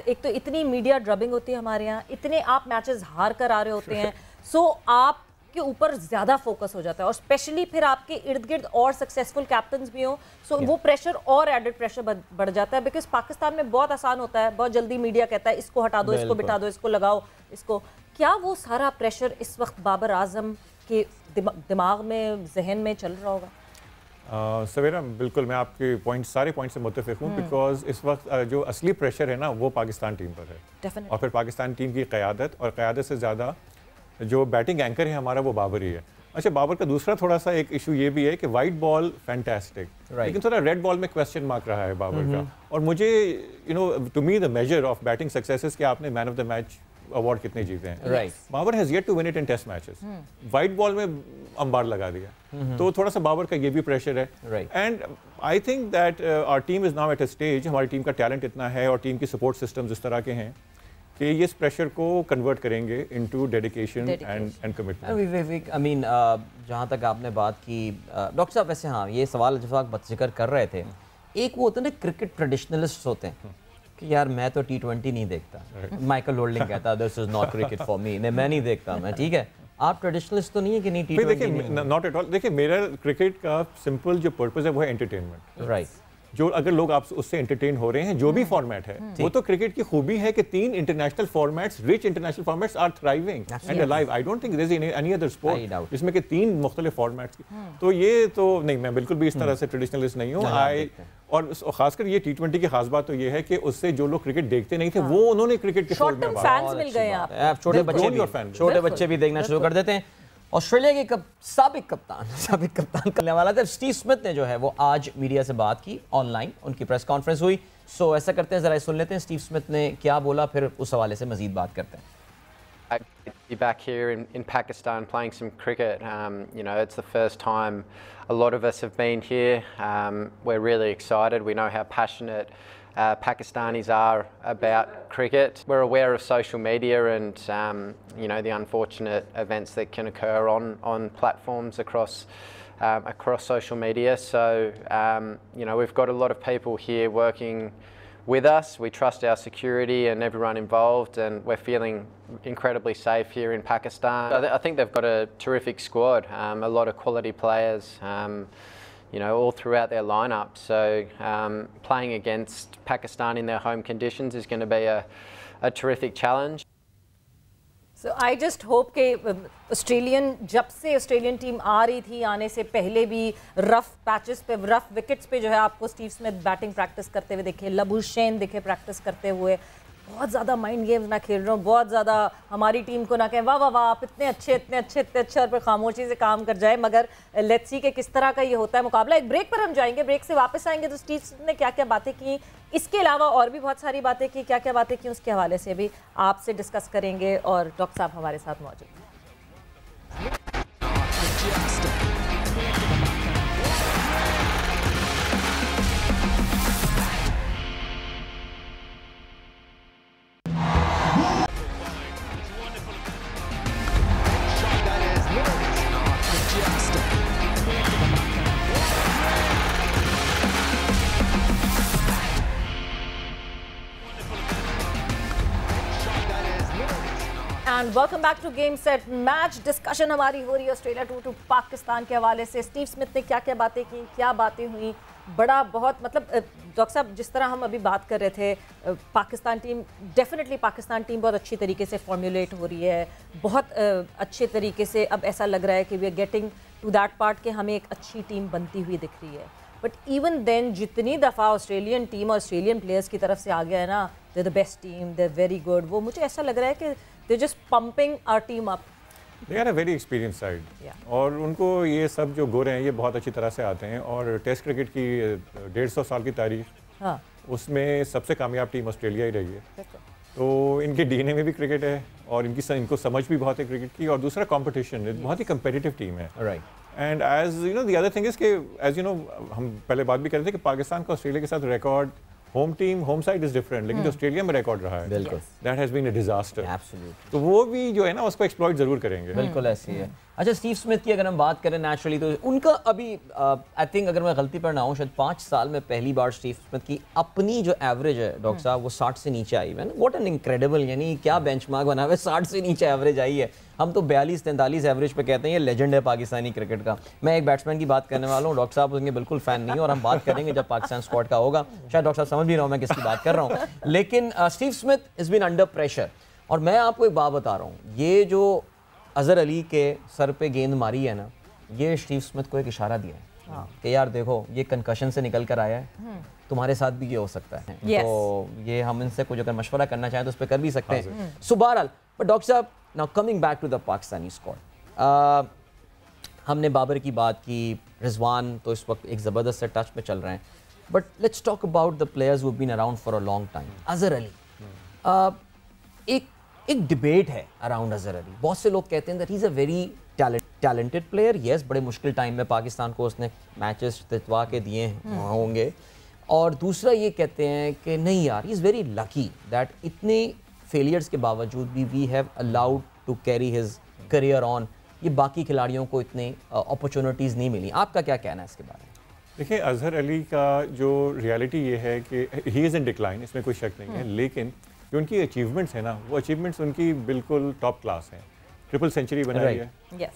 ایک تو اتنی میڈیا ڈربنگ ہوتی ہے ہمارے یہاں, اتنے آپ میچز ہار کر آ رہے ہوتے ہیں, سو آپ کے اوپر زیادہ فوکس ہو جاتا ہے اور اسپیشلی پھر آپ کے ارد گرد اور سکسیزفل کیپٹنز بھی ہوں, سو وہ پریشر اور ایڈڈ پریشر بڑھ جاتا ہے. بیکاز پاکستان میں بہت آسان ہوتا ہے, بہت جلدی میڈیا کہتا ہے اس کو ہٹا دو, اس کو بٹھا دو, اس کو لگاؤ, اس کو. کیا وہ سارا پریشر اس وقت بابر اعظم کے دماغ میں, ذہن میں چل رہا ہوگا؟ سویرا بالکل میں آپ کے سارے پوائنٹ سے متفق ہوں بیکاز اس وقت جو اصلی پریشر ہے نا وہ پاکستان ٹیم پر ہے اور پھر پاکستان ٹیم کی قیادت, اور قیادت سے زیادہ جو بیٹنگ اینکر ہے ہمارا وہ بابر ہی ہے. اچھا بابر کا دوسرا تھوڑا سا ایک ایشو یہ بھی ہے کہ وائٹ بال فینٹاسٹک لیکن تھوڑا ریڈ بال میں کویسچن مارک رہا ہے بابر کا. اور مجھے to me the measure of batting successes کہ آپ نے man of the match award کتنے جیتے ہیں. Babar has yet to win it in test matches, white ball میں امبار لگا دیا, تو تھوڑا سا بابر کا یہ بھی پریشر ہے. And I think that our team is now at a stage, ہماری ٹیم کا ٹیلنٹ اتنا ہے اور ٹیم کی سپورٹ سسٹمز اس طرح کے ہیں کہ یہ اس پریشر کو کنورٹ کریں گے into dedication and commitment. I mean جہاں تک آپ نے بات کی ڈاکٹر صاحب, ویسے ہاں یہ سوال جب آپ ذکر کر رہے تھے, ایک وہ ہوتے ہیں نا کرکٹ ٹریڈیشنلسٹ ہوتے ہیں کہ یار میں تو T20 نہیں دیکھتا, مائیکل ہولڈنگ کہتا this is not cricket for me, میں نہیں دیکھتا میں, ٹھیک ہے آپ ٹریڈیشنلسٹ تو نہیں ہے کہ نہیں T20 دیکھیں ناٹ ایٹ آل. دیکھیں میرا کرکٹ کا سمپل جو پرپز ہے وہ ہے انٹرٹینمنٹ. رائٹ, جو اگر لوگ آپ اس سے انٹرٹین ہو رہے ہیں جو بھی فارمیٹ ہے وہ تو کرکٹ کی خوبی ہے کہ 3 international formats, rich international formats are thriving and alive. I don't think there is any other sport جس میں کہ 3 مختلف فارمیٹس کی. تو یہ تو نہیں, میں بالکل بھی اس طرح سے ٹریڈیشنلسٹ نہیں ہوں. اور خاص کر یہ T20 کی خاص بات تو یہ ہے کہ اس سے جو لوگ کرکٹ دیکھتے نہیں تھے وہ انہوں نے کرکٹ کے فولڈ میں فینس مل گئے ہیں. آپ چھوٹے بچے بھی دیکھنا شروع کر دیتے ہیں. آسٹریلیا کے سابق کپتان کرنے والا تھا اسٹیو اسمتھ نے جو ہے وہ آج میڈیا سے بات کی آن لائن, ان کی پریس کانفرنس ہوئی. سو ایسا کرتے ہیں ذرا سن لیتے ہیں اسٹیو اسمتھ نے کیا بولا, پھر اس حوالے سے مزید بات کرتے ہیں. Be back here in Pakistan playing some cricket. You know, it's the first time a lot of us have been here. We're really excited. We know how passionate Pakistanis are about cricket. We're aware of social media and you know, the unfortunate events that can occur on platforms across social media. So you know, we've got a lot of people here working with us. We trust our security and everyone involved, and we're feeling incredibly safe here in Pakistan. I think they've got a terrific squad, a lot of quality players, you know, all throughout their lineup. So playing against Pakistan in their home conditions is going to be a terrific challenge. So I just hope کہ جب سے Australian team آ رہی تھی, آنے سے پہلے بھی رف patches پہ, رف وکٹس پہ جو ہے آپ کو اسٹیو اسمتھ بیٹنگ پریکٹس کرتے ہوئے دیکھے, لبوشین دیکھے پریکٹس کرتے ہوئے. بہت زیادہ مائنڈ گیمز نہ کھیل رہا ہوں, بہت زیادہ ہماری ٹیم کو نہ کہیں واہ واہ واہ آپ اتنے اچھے اور پھر خاموشی سے کام کر جائے. مگر لیٹس سی کہ کس طرح کا یہ ہوتا ہے مقابلہ. ایک بریک پر ہم جائیں گے, بریک سے واپس آئیں گے تو اسٹیو نے کیا کیا باتیں کی, اس کے علاوہ اور بھی بہت ساری باتیں کی, کیا کیا باتیں کی اس کے حوالے سے بھی آپ سے ڈسکس کریں گے, اور ڈاکٹر صاحب ہمارے ساتھ موجود ہیں. And welcome back to game set match. Discussion ہماری ہو رہی ہے آسٹریلیا 2 پاکستان کے حوالے سے. اسٹیو اسمتھ نے کیا کیا باتیں کی, کیا باتیں ہوئیں, بڑا بہت مطلب ڈاکٹر صاحب جس طرح ہم ابھی بات کر رہے تھے Pakistan team definitely Pakistan team بہت اچھی طریقے سے فارمولیٹ ہو رہی ہے, بہت اچھے طریقے سے اب ایسا لگ رہا ہے کہ we are getting to that part کہ ہمیں ایک اچھی ٹیم بنتی ہوئی دکھ رہی ہے. بٹ ایون دین جتنی دفعہ آسٹریلین ٹیم اور آسٹریلین پلیئرس کی طرف سے آ گیا ہے نا, they the best team, they very good, وہ مجھے ایسا لگ رہا ہے کہ they just pumping our team up. They are a very experienced side. اور ان کو یہ سب جو گورے ہیں یہ بہت اچھی طرح سے آتے ہیں, اور ٹیسٹ کرکٹ کی 150 سال کی تاریخ اس میں سب سے کامیاب ٹیم آسٹریلیا ہی رہی ہے. تو ان کے ڈی این اے میں بھی کرکٹ ہے, اور ان کو سمجھ بھی بہت ہے کرکٹ کی, اور دوسرا کمپٹیشن بہت ہی کمپیٹیٹو ٹیم ہے. And as you know the other thing is کہ ایز یو نو ہم پہلے بات بھی کر رہے تھے کہ پاکستان کا آسٹریلیا کے ساتھ record home team home side is different, لیکن جو آسٹریلیا میں ریکارڈ رہا ہے that has been a disaster. تو وہ بھی جو ہے نا اس کو ایکسپلوئٹ ضرور کریں گے. بالکل ایسی ہے. اچھا اسٹیو اسمتھ کی اگر ہم بات کریں نیچرلی تو ان کا ابھی آئی تھنک اگر میں غلطی پر نہ ہوں شاید 5 سال میں پہلی بار اسٹیو اسمتھ کی اپنی جو ایوریج ہے ڈاکٹر صاحب وہ 60 سے نیچے آئی ہے. واٹ این انکریڈیبل, یعنی کیا بینچ مارک بنا ہوا ہے, 60 سے نیچے ایوریج آئی ہے. ہم تو 42-43 ایوریج پہ کہتے ہیں یہ لیجنڈ ہے پاکستانی کرکٹ کا. میں ایک بیٹسمین کی بات کرنے والا ہوں, ڈاکٹر صاحب اس کے بالکل فین نہیں, اور ہم بات کریں گے جب پاکستان اسکواڈ کا ہوگا. شاید ڈاکٹر صاحب سمجھ بھی رہا ہوں میں کس کی بات کر رہا ہوں, لیکن Steve Smith is been under pressure. اور میں آپ کو ایک بات بتا رہا ہوں, یہ جو اظہر علی کے سر پہ گیند ماری ہے نا, یہ اسٹیو اسمتھ کو ایک اشارہ دیا ہے کہ یار دیکھو یہ کنکشن سے نکل کر آیا ہے, تمہارے ساتھ بھی یہ ہو سکتا ہے. تو یہ ہم ان سے کچھ اگر مشورہ کرنا چاہیں تو اس پہ کر بھی سکتے ہیں. سو بہرحال بٹ ڈاکٹر صاحب now coming back to the Pakistani squad, ہم نے بابر کی بات کی, رضوان تو اس وقت ایک زبردست سے ٹچ پہ چل رہے ہیں, but let's talk about the players who been around for a long time. Azhar Ali, ایک ڈبیٹ ہے اراؤنڈ اظہر علی. بہت سے لوگ کہتے ہیں that he is a very talented player. Yes, بڑے مشکل ٹائم میں پاکستان کو اس نے میچز جتوا کے دیے ہوں گے, اور دوسرا یہ کہتے ہیں کہ نہیں یار he is very lucky that اتنے فیلیئرز کے باوجود بھی we have allowed to carry his career on. یہ باقی کھلاڑیوں کو اتنے اپرچونیٹیز نہیں ملی. آپ کا کیا کہنا ہے اس کے بارے میں؟ دیکھیں اظہر علی کا جو ریالٹی یہ ہے کہ ہی از ان ڈکلائن, اس میں کوئی شک نہیں ہے, لیکن جو ان کی اچیومنٹس ہیں نا وہ اچیومنٹس ان کی بالکل ٹاپ کلاس ہیں. 300 سینچری بنائی ہے,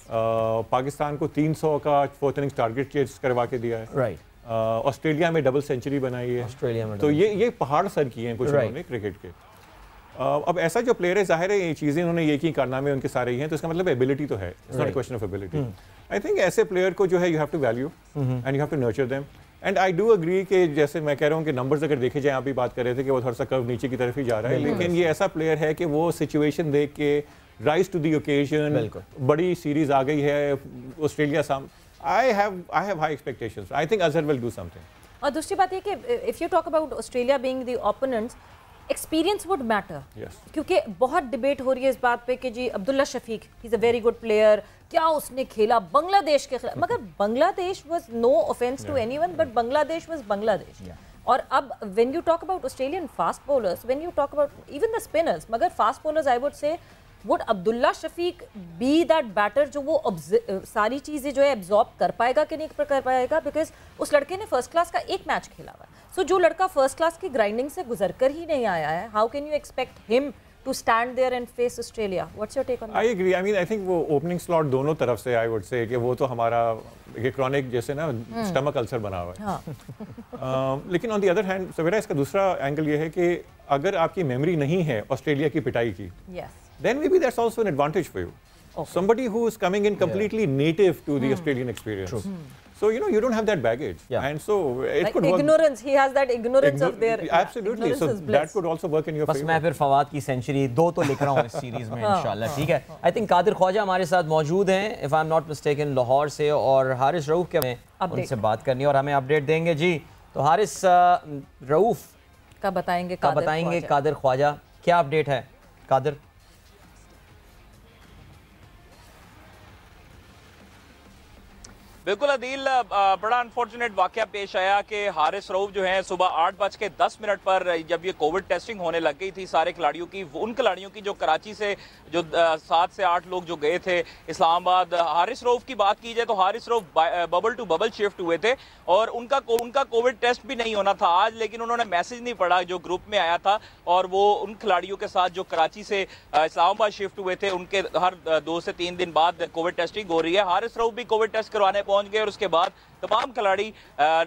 پاکستان کو 300 کا 4th اننگز ٹارگیٹ چیز کروا کے دیا ہے, آسٹریلیا میں ڈبل سینچری بنائی ہے. تو یہ پہاڑ سر کیے ہیں کچھ انہوں نے کرکٹ کے. اب ایسا جو پلیئر ہے ظاہر ہے یہ چیزیں انہوں نے یہ کی کارنامے ان کے سارے ہی ہیں, تو اس کا مطلب ایبلٹی تو ہے, it's not a question of ability. I think ایسے پلیئر کو جو ہے you have to value and you have to nurture them. And I do agree کہ جیسے میں کہہ رہا ہوں کہ نمبرز اگر دیکھے جائیں, آپ بھی بات کر رہے تھے کہ وہ تھوڑا سا کرو نیچے کی طرف ہی جا رہا ہے, لیکن یہ ایسا پلیئر ہے کہ وہ سچویشن دیکھ کے رائز ٹو دی اوکیزن, بڑی سیریز آ گئی ہے آسٹریلیا سام, I have high expectations. I think Azhar will do something. اور دوسری بات یہ کہ if you talk about Australia being the opponents, experience would matter, کیونکہ بہت ڈبیٹ ہو رہی ہے اس بات پہ کہ جی عبداللہ شفیق ہی is a very good player, کیا اس نے کھیلا بنگلہ دیش کے خلاف, مگر Bangladesh was no offence to any one, but Bangladesh was Bangladesh. اور اب when you talk about Australian fast bowlers, when you talk about even the spinners, مگر fast bowlers I would say would Abdullah Shafique be that batter جو وہ ساری چیزیں جو ہے absorb کر پائے گا کہ نہیں کر پائے گا, بیکاز اس لڑکے نے فرسٹ کلاس کا ایک میچ کھیلا ہوا ہے. سو جو لڑکا فرسٹ کلاس کی گرائنڈنگ سے گزر کر ہی نہیں آیا ہے, ہاؤ کین یو ایکسپیکٹ ہم to stand there and face Australia? What's your take on that? I agree. I mean I think وہ اوپننگ سلاٹ دونوں طرف سے آئی وڈ سے کہ وہ تو ہمارا یہ کرونک جیسے نا اسٹمک السر بنا ہوا ہے. لیکن آن دی ادر ہینڈ سویرا اس کا دوسرا اینگل یہ ہے کہ اگر آپ کی میموری نہیں ہے آسٹریلیا کی پٹائی کی, then maybe that's also an advantage for you. Somebody who is coming in completely native to the Australian experience. So, you know, you don't have that baggage. And so, it could work. Ignorance, he has that ignorance of their... Absolutely. So, that could also work in your favor. بس میں پھر فواد کی century 2 تو لکھ رہا ہوں اس series میں انشاءاللہ. ٹھیک ہے. I think قادر خواجہ ہمارے ساتھ موجود ہیں, if I'm not mistaken, Lahore سے, اور حارث رؤوف کے ہمیں ان سے بات کرنی اور ہمیں اپڈیٹ دیں گے. جی تو حارث رؤوف کا بتائیں گے قادر خواجہ کیا اپڈیٹ ہے. قادر بالکل عدیل, بڑا انفارچونیٹ واقعہ پیش آیا کہ حارث رؤوف جو ہیں صبح 8:10 پر جب یہ کووڈ ٹیسٹنگ ہونے لگ گئی تھی سارے کھلاڑیوں کی, ان کھلاڑیوں کی جو کراچی سے جو 7 سے 8 لوگ جو گئے تھے اسلام آباد, حارث رؤوف کی بات کی جائے تو حارث رؤوف ببل ٹو ببل شفٹ ہوئے تھے اور ان کا کووڈ ٹیسٹ بھی نہیں ہونا تھا آج, لیکن انہوں نے میسج نہیں پڑھا جو گروپ میں آیا تھا, اور وہ ان کھلاڑیوں کے ساتھ جو کراچی سے اسلام آباد شفٹ ہوئے تھے ان کے ہر 2 سے 3 دن بعد کووڈ ٹیسٹنگ ہو رہی ہے. حارث رؤوف بھی کووڈ ٹیسٹ کروانے पहुंच गए और उसके बाद तमाम खिलाड़ी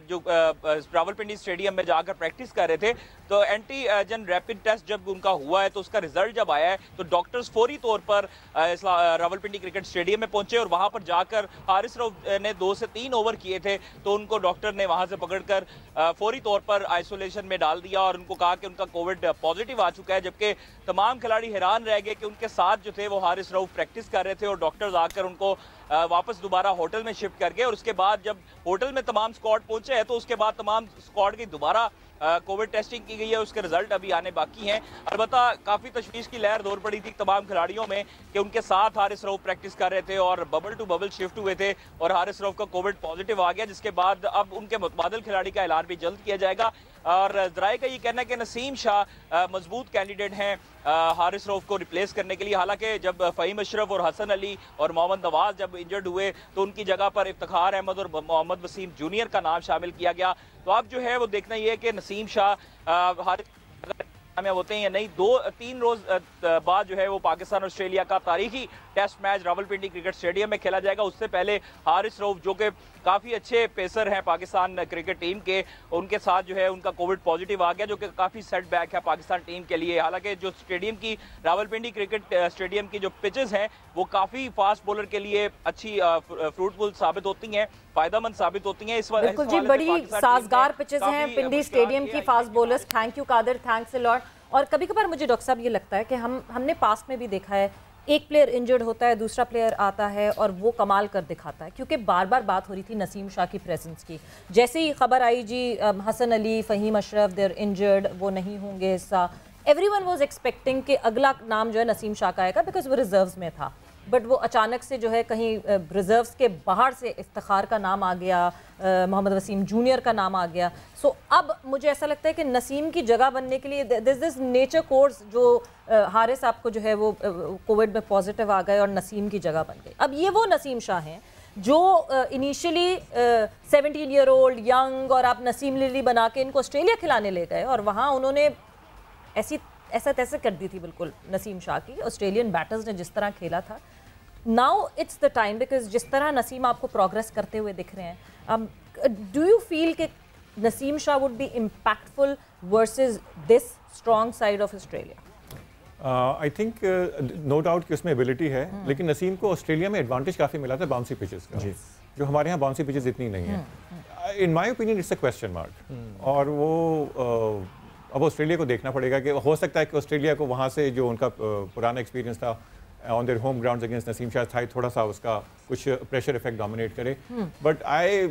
जो रावलपिंडी स्टेडियम में जाकर प्रैक्टिस कर रहे थे, तो एंटीजन रैपिड टेस्ट जब उनका हुआ है तो उसका रिजल्ट जब आया है तो डॉक्टर्स फौरी तौर पर रावलपिंडी क्रिकेट स्टेडियम में पहुंचे और वहां पर जाकर हारिस रऊफ ने 2 से 3 ओवर किए थे तो उनको डॉक्टर ने वहां से पकड़कर फौरी तौर पर आइसोलेशन में डाल दिया और उनको कहा कि उनका कोविड पॉजिटिव आ चुका है, जबकि तमाम खिलाड़ी हैरान रह गए कि उनके साथ जो थे वो हारिस रऊफ प्रैक्टिस कर रहे थे और डॉक्टर्स आकर उनको वापस दोबारा होटल में शिफ्ट कर गए और उसके बाद जब होटल में तमाम स्क्वाड पहुंचे हैं तो उसके बाद तमाम स्क्वाड की दोबारा कोविड टेस्टिंग की गई है, उसके रिजल्ट अभी आने बाकी हैं। अलबत्ता काफ़ी तशवीश की लहर दौड़ पड़ी थी तमाम खिलाड़ियों में कि उनके साथ हारिस रऊफ प्रैक्टिस कर रहे थे और बबल टू बबल शिफ्ट हुए थे और हारिस रऊफ का कोविड पॉजिटिव आ गया, जिसके बाद अब उनके मुतबादिल खिलाड़ी का ऐलान भी जल्द किया जाएगा। और ज़राए का ये कहना है कि नसीम शाह मजबूत कैंडिडेट हैं हारिस रऊफ को रिप्लेस करने के लिए। हालांकि जब फ़हीम अशरफ और हसन अली और मोहम्मद नवाज जब इंजर्ड हुए तो उनकी जगह पर इफ्तिखार अहमद और मोहम्मद वसीम जूनियर का नाम शामिल किया गया। तो अब जो है वो देखना ये है कि नसीम शाह हारिस कामयाब होते हैं या नहीं। 2-3 रोज बाद जो है वो पाकिस्तान ऑस्ट्रेलिया का तारीखी test match Rawalpindi cricket stadium में खेला जाएगा। उससे पहले हारिस रऊफ जो कि काफ़ी अच्छे पेसर हैं पाकिस्तान क्रिकेट टीम के, उनके साथ जो है उनका कोविड पॉजिटिव आ गया जो कि काफ़ी सेटबैक है पाकिस्तान टीम के लिए। हालांकि जो स्टेडियम की रावलपिंडी क्रिकेट स्टेडियम की जो पिचेस हैं वो काफ़ी फास्ट बॉलर के लिए अच्छी फ्रूटफुल साबित होती हैं, फ़ायदेमंद साबित होती हैं। इस वक्त बिल्कुल जी, बड़ी साजगार पिचेस हैं पिंडी स्टेडियम की fast bowlers. Thank you Qadir, thanks a lot. और कभी कभार मुझे डॉक्टर साहब ये लगता है कि हमने पास्ट में भी देखा है, एक प्लेयर इंजर्ड होता है, दूसरा प्लेयर आता है और वो कमाल कर दिखाता है, क्योंकि बार बार बात हो रही थी नसीम शाह की प्रेजेंस की। जैसे ही खबर आई जी हसन अली, फ़हीम अशरफ देर इंजर्ड, वो नहीं होंगे हिस्सा, एवरीवन वाज एक्सपेक्टिंग कि अगला नाम जो है नसीम शाह का आएगा बिकॉज वो रिजर्व्स में था, बट वो अचानक से जो है कहीं रिजर्व्स के बाहर से इफ्तिखार का नाम आ गया, मोहम्मद वसीम जूनियर का नाम आ गया। सो अब मुझे ऐसा लगता है कि नसीम की जगह बनने के लिए दिस नेचर कोर्स जो हारिस आपको जो है वो कोविड में पॉजिटिव आ गए और नसीम की जगह बन गई। अब ये वो नसीम शाह हैं जो इनिशियली 17 ईयर ओल्ड यंग और आप नसीम लिली बना के इनको ऑस्ट्रेलिया खिलाने ले गए और वहाँ उन्होंने ऐसा तैसे कर दी थी बिल्कुल नसीम शाह की। ऑस्ट्रेलियन बैटर्स ने जिस तरह खेला था, now it's the time, because जिस तरह नसीम आपको प्रोग्रेस करते हुए दिख रहे हैं, डू यू फील कि Naseem Shah would be impactful versus this strong side of Australia? I think no doubt कि उसमें एबिलिटी है, लेकिन नसीम को ऑस्ट्रेलिया में एडवांटेज काफ़ी मिला था बाउंसी पिचेस का, जो हमारे यहाँ बाउंसी पिचेस इतनी नहीं है। In my opinion it's a question mark, और वो अब ऑस्ट्रेलिया को देखना पड़ेगा कि हो सकता है कि ऑस्ट्रेलिया को वहाँ से जो उनका पुराना एक्सपीरियंस था on their home ground against Naseem Shah था, थोड़ा सा उसका कुछ प्रेशर इफेक्ट डोमिनेट करे। But I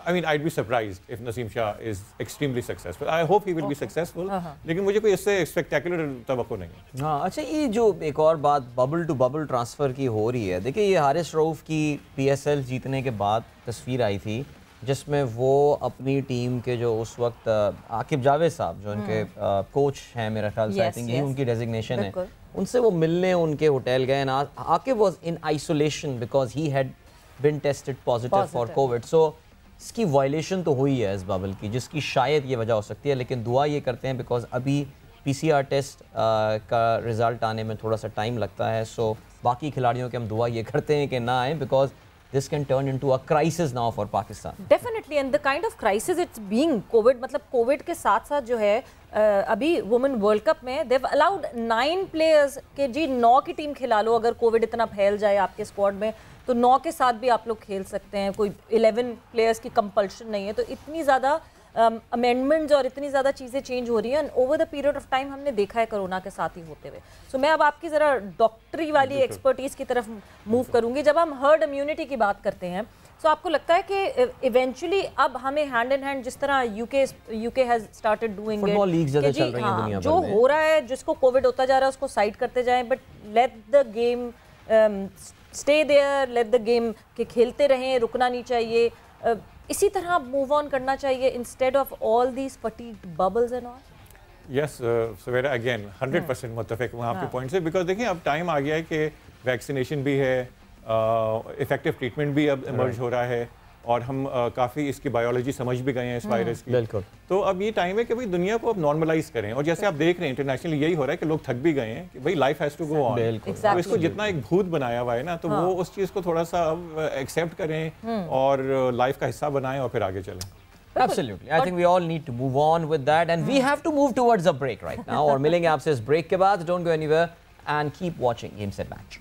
mean I'd be surprised if Naseem Shah is extremely successful. I hope he will be successful. लेकिन मुझे कोई इससे स्पेक्टेकुलर तवक्को नहीं है। हाँ, अच्छा, ये जो एक और बात बबल टू बबल ट्रांसफ़र की हो रही है, देखिए ये हारिस रऊफ की PSL जीतने के बाद तस्वीर आई थी जिसमें वो अपनी टीम के जो उस वक्त आकिब जावेद साहब जो उनके कोच हैं, मेरा ख्याल से आई थिंक यही उनकी डेजिग्नेशन है, उनसे वो मिलने उनके होटल गए ना। Aqib was in isolation because he had been tested positive for Covid. So इसकी वायलेशन तो हुई है इस बबल की, जिसकी शायद ये वजह हो सकती है, लेकिन दुआ ये करते हैं बिकॉज अभी PCR टेस्ट का रिज़ल्ट आने में थोड़ा सा टाइम लगता है। सो बाकी खिलाड़ियों के हम दुआ ये करते हैं कि ना आए, because this can turn into a crisis now for Pakistan. Definitely, and the kind of crisis it's being COVID, मतलब कोविड के साथ साथ जो है अभी वुमेन वर्ल्ड कप में they've allowed 9 players के जी 9 की टीम खिला लो, अगर कोविड इतना फैल जाए आपके स्क्वाड में तो 9 के साथ भी आप लोग खेल सकते हैं, कोई 11 प्लेयर्स की कंपल्शन नहीं है। तो इतनी ज़्यादा अमेंडमेंट्स और इतनी ज़्यादा चीज़ें चेंज हो रही हैं over the period of time, हमने देखा है कोरोना के साथ ही होते हुए। सो मैं अब आपकी ज़रा डॉक्टरी वाली एक्सपर्टीज़ की तरफ मूव करूँगी। जब हम हर्ड इम्यूनिटी की बात करते हैं तो आपको लगता है कि इवेंचुअली अब हमें हैंड इन हैंड, जिस तरह UK has started doing it, जो हो रहा है, जिसको कोविड होता जा रहा है उसको साइड करते जाएं, but let the game stay there, let the game के खेलते रहें, रुकना नहीं चाहिए, इसी तरह मूव ऑन करना चाहिए instead of all these fatigued bubbles and all. Yes Savera again 100% मुत्तफिक हूँ आपके पॉइंट से, बिकॉज देखिए अब टाइम आ गया है कि वैक्सीनेशन भी है, इफेक्टिव ट्रीटमेंट भी अब इमर्ज हो रहा है, اور ہم کافی اس کی بایولوجی سمجھ بھی گئے ہیں اس وائرس کی. بالکل. تو اب یہ ٹائم ہے کہ بھائی دنیا کو اب نارملائز کریں, اور جیسے آپ دیکھ رہے ہیں انٹرنیشنلی یہی ہو رہا ہے کہ لوگ تھک بھی گئے ہیں کہ بھائی لائف ہیز ٹو گو آن. تو اس کو جتنا ایک بھوت بنایا ہوا ہے نا, تو وہ اس چیز کو تھوڑا سا ایکسیپٹ کریں اور لائف کا حصہ بنائیں اور پھر آگے چلیں. Absolutely. I think we all need to move on with that, and we have to move towards a break right now. اور ملیں گے آپ سے اس بریک کے بعد. Don't go anywhere and keep watching Game Set Match.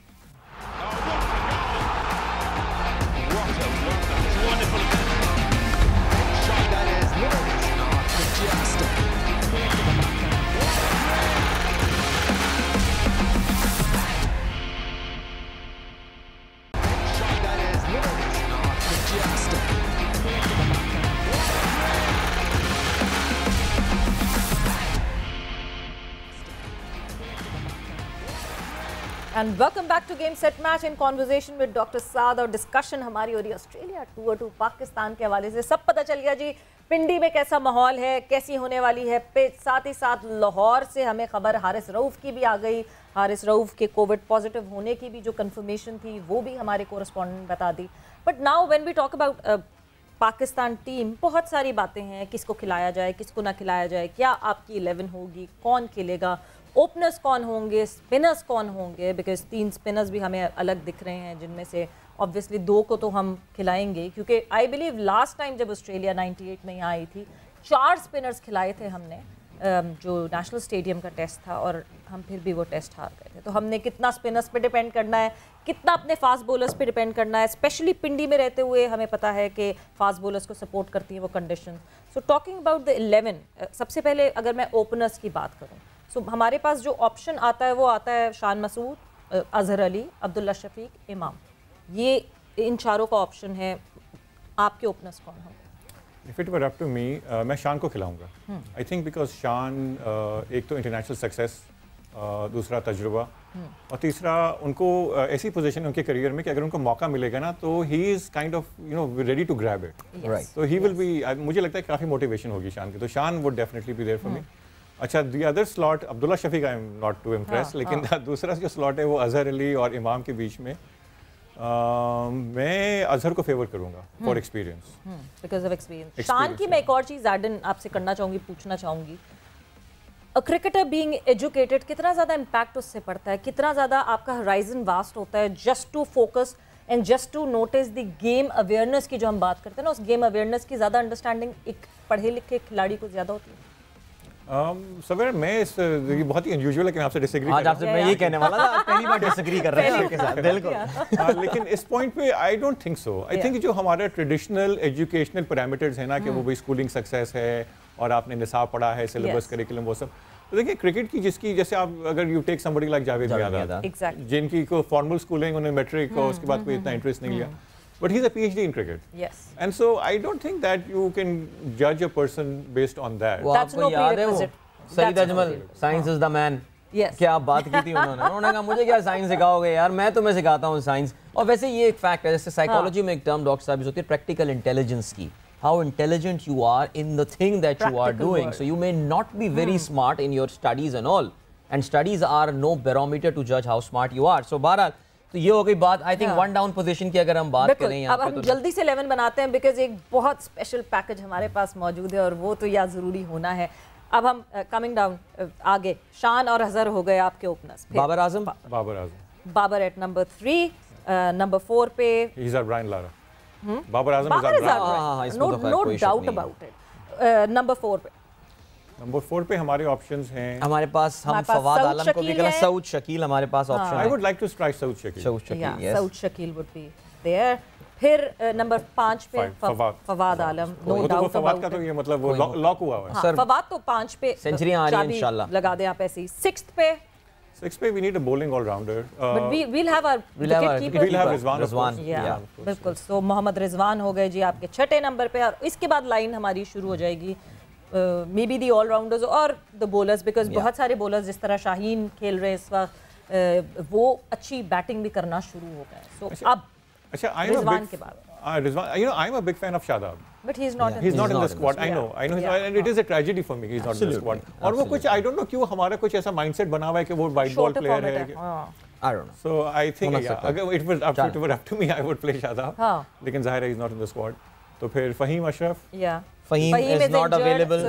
And welcome back to Game Set Match in conversation with Dr. Saad. اور discussion ہماری ہو رہی ہے آسٹریلیا 2-2 پاکستان کے حوالے سے. سب پتہ چل گیا جی پنڈی میں کیسا ماحول ہے, کیسی ہونے والی ہے پچ. ساتھ ہی ساتھ لاہور سے ہمیں خبر حارث رؤف کی بھی آ گئی. حارث رؤف کے کووڈ پازیٹیو ہونے کی بھی جو کنفرمیشن تھی وہ بھی ہمارے کورسپونڈنٹ بتا دی. But now when we talk about Pakistan team, بہت ساری باتیں ہیں, کس کو کھلایا جائے کس کو نہ کھلایا جائے, کیا آپ کی 11 ہوگی, کون کھیلے گا, اوپنرز کون ہوں گے, اسپنرز کون ہوں گے, بیکاز 3 اسپنرز بھی ہمیں الگ دکھ رہے ہیں, جن میں سے obviously 2 کو تو ہم کھلائیں گے, کیونکہ آئی بلیو لاسٹ ٹائم جب آسٹریلیا 98 میں یہاں آئی تھی 4 اسپنرز کھلائے تھے ہم نے جو نیشنل اسٹیڈیم کا ٹیسٹ تھا, اور ہم پھر بھی وہ ٹیسٹ ہار گئے تھے. تو ہم نے کتنا اسپنرز پہ ڈیپینڈ کرنا ہے, کتنا اپنے فاسٹ بولرز پہ ڈیپینڈ کرنا ہے, اسپیشلی پنڈی میں رہتے ہوئے ہمیں پتہ ہے کہ فاسٹ بولرز کو سپورٹ کرتی ہیں وہ condition. So talking about the 11, سب سے پہلے اگر میں اوپنرز کی بات کروں, سو ہمارے پاس جو آپشن آتا ہے وہ آتا ہے شان مسعود, اظہر علی, عبداللہ شفیق, امام. یہ ان چاروں کا آپشن ہے. آپ کے اوپنرز کون ہوں؟ If it were up to me, میں شان کو کھلاؤں گا. I think because شان ایک تو انٹرنیشنل سکسیس, دوسرا تجربہ, اور تیسرا ان کو ایسی پوزیشن ان کے کریئر میں کہ اگر ان کو موقع ملے گا نا تو he is kind of ready to grab it. تو ہی ول بی, مجھے لگتا ہے کافی موٹیویشن ہوگی شان کی, تو Shan would definitely be there for me. اچھا, the other slot Abdullah Shafique I am not too impress, لیکن دوسرا جو سلاٹ ہے وہ اظہر علی اور امام کے بیچ میں. میں اظہر کو فیور کروں گا for experience, because of experience. Shan کی میں ایک اور چیز ایڈن آپ سے کرنا چاہوں گی, پوچھنا چاہوں گی, کرکٹر بینگ ایجوکیٹڈ کتنا زیادہ امپیکٹ اس سے پڑتا ہے, کتنا زیادہ آپ کا ہرائزن واسٹ ہوتا ہے just to focus and just to notice the game awareness کی جو ہم بات کرتے ہیں نا, اس گیم اویئرنیس کی زیادہ انڈرسٹینڈنگ ایک پڑھے لکھے کھلاڑی کو زیادہ ہوتی ہے. سویر میں اس یہ بہت ہی انیوژل ہے کہ میں آپ سے ڈس ایگری آج آپ سے میں یہ کہنے والا تھا, پہلی بار ڈس ایگری کر رہے ہیں آپ کے ساتھ. بالکل. لیکن اس پوائنٹ پہ آئی don't think so. I think جو ہمارا ٹریڈیشنل ایجوکیشنل پیرامیٹرز ہیں نا کہ وہ بھی اسکولنگ سکسیس ہے اور آپ نے نصاب پڑھا ہے, سلیبس کریکولم وہ سب. تو دیکھیں کرکٹ کی جس کی جیسے آپ اگر you take somebody like Javed میاں, جن کی کو فارمل اسکولنگ, انہیں میٹرک اور اس کے بعد کوئی اتنا انٹرسٹ نہیں لیا, but he's a PhD in cricket. Yes. And so I don't think that you can judge a person based on that. That's no prerequisite. Saeed Ajmal, science is the man. کیا آپ بات کی تھی انہوں نے کہا مجھے کیا سائنس سکھاؤ گے یار, میں تمہیں سکھاتا ہوں سائنس. اور ویسے یہ ایک فیکٹ ہے, جیسے سائیکالوجی میں ایک ٹرم ڈاکٹر صاحب ہوتی ہے پریکٹیکل انٹیلیجنس کی, how intelligent you are in the thing that you are doing. So you may not be very smart in your studies and all, and studies are no barometer to judge how smart you are. So بہرحال تو یہ ہو گئی بات. I think one down position کی اگر ہم بات کریں یہاں پہ, اب ہم جلدی سے 11 بناتے ہیں بیکاز ایک بہت اسپیشل پیکج ہمارے پاس موجود ہے اور وہ تو یا ضروری ہونا ہے. اب ہم کمنگ ڈاؤن آگے, شان اور اظہر ہو گئے آپ کے openers. Babar Azam, Babar at number 3, number 4 پہ he's a Brian Lara. Babar Azam no doubt about it. Number 4 پہ, نمبر 4 پہ ہمارے آپشنز ہیں, ہمارے پاس ہم فواد عالم کو بھی کہنا, سعود شکیل ہمارے پاس آپشن ہے. I would like to strike Saud Shakeel. Saud Shakeel would be there. پھر نمبر 5 پہ Fawad Alam, no doubt about Fawad کا تو یہ مطلب وہ لاک ہوا ہوا ہے. فواد تو 5 پہ سینچری آ رہی ہے انشاءاللہ, لگا دیں آپ ایسے ہی. 6th پہ we need a bowling all rounder. But we'll have our wicket keeper. رضوان. بالکل. سو محمد رضوان ہو گئے جی آپ کے 6 نمبر پہ, اور اس کے بعد لائن ہماری شروع ہو جائے گی may be the all rounders اور دا بولرز, بیکاز بہت سارے بولرز جس طرح شاہین کھیل رہے ہیں اس وقت, وہ اچھی بیٹنگ بھی کرنا شروع ہو گئے. سو اب رضوان کے بعد, you know, I'm a big fan of Shadab. But he's not in the squad. I know he's not, and it is a tragedy for me he's not in the squad. اور وہ کچھ I don't know کیوں ہمارا کچھ ایسا mind set بنا ہوا ہے کہ وہ وائٹ بال پلیئر ہے. I don't know. So I think اگر it was up to me I would play Shadab. لیکن ظاہر ہے he's not in the squad. तो फिर Faheem Ashraf Fahim is not available.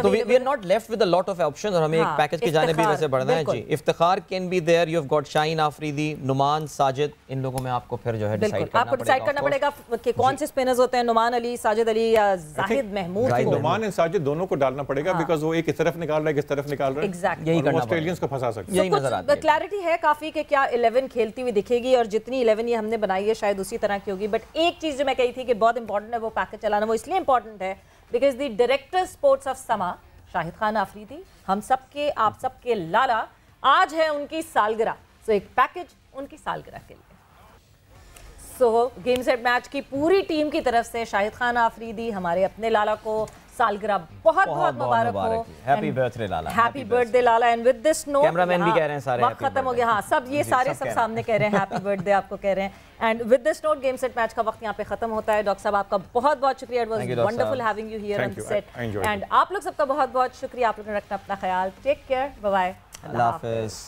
So we are not left with a lot of options और हमें एक package की जाने भी वैसे बढ़ना है जी. Iftikhar can be there. You've got Shaheen Afridi, Numan, Sajid. इन लोगों में आपको फिर जो है डिसाइड करना पड़ेगा कि कौन से स्पिनर्स होते हैं, नुमान अली, साजिद अली या जाहिद महमूद. नुमान एंड साजिद दोनों को डालना पड़ेगा बिकॉज़ वो एक इस तरफ निकाल रहा है, किस तरफ निकाल रहा है. एग्जैक्टली. यही करना ऑस्ट्रेलियंस को फंसा सकते हैं. यही नजर आता है. क्लैरिटी है काफी कि क्या 11 खेलती हुई दिखेगी और जितनी 11 ये हमने बनाई है शायद उसी तरह की होगी. बट एक चीज जो मैं कही थी कि बहुत इंपॉर्टेंट है वो पैकेज चलाना, वो इसलिए इंपॉर्टेंट है because the director sports of समा शाहिद खान आफरीदी, हम सबके आप सबके लाला, आज है उनकी सालगिरह. सो एक पैकेज उनकी सालगिरह के लिए. सो गेम सेट मैच की पूरी टीम की तरफ से शाहिद खान आफरीदी, हमारे अपने लाला को सालगिरह बहुत बहुत मुबारक हो. Happy birthday Lala. Happy birthday Lala. And with this note cameraman भी कह रहे हैं सारे वक्त खत्म हो गया. हाँ, सब ये सारे सब सामने कह रहे हैं हैप्पी बर्थडे आपको कह रहे हैं. And with this note game set match का वक्त यहाँ पे खत्म होता है. डॉक्टर साहब आपका बहुत बहुत शुक्रिया. It was wonderful having you here on set. And आप लोग सबका बहुत बहुत शुक्रिया. आप लोगों ने रखना अपना ख्याल. Take care. Bye bye. अल्लाह हाफिज़.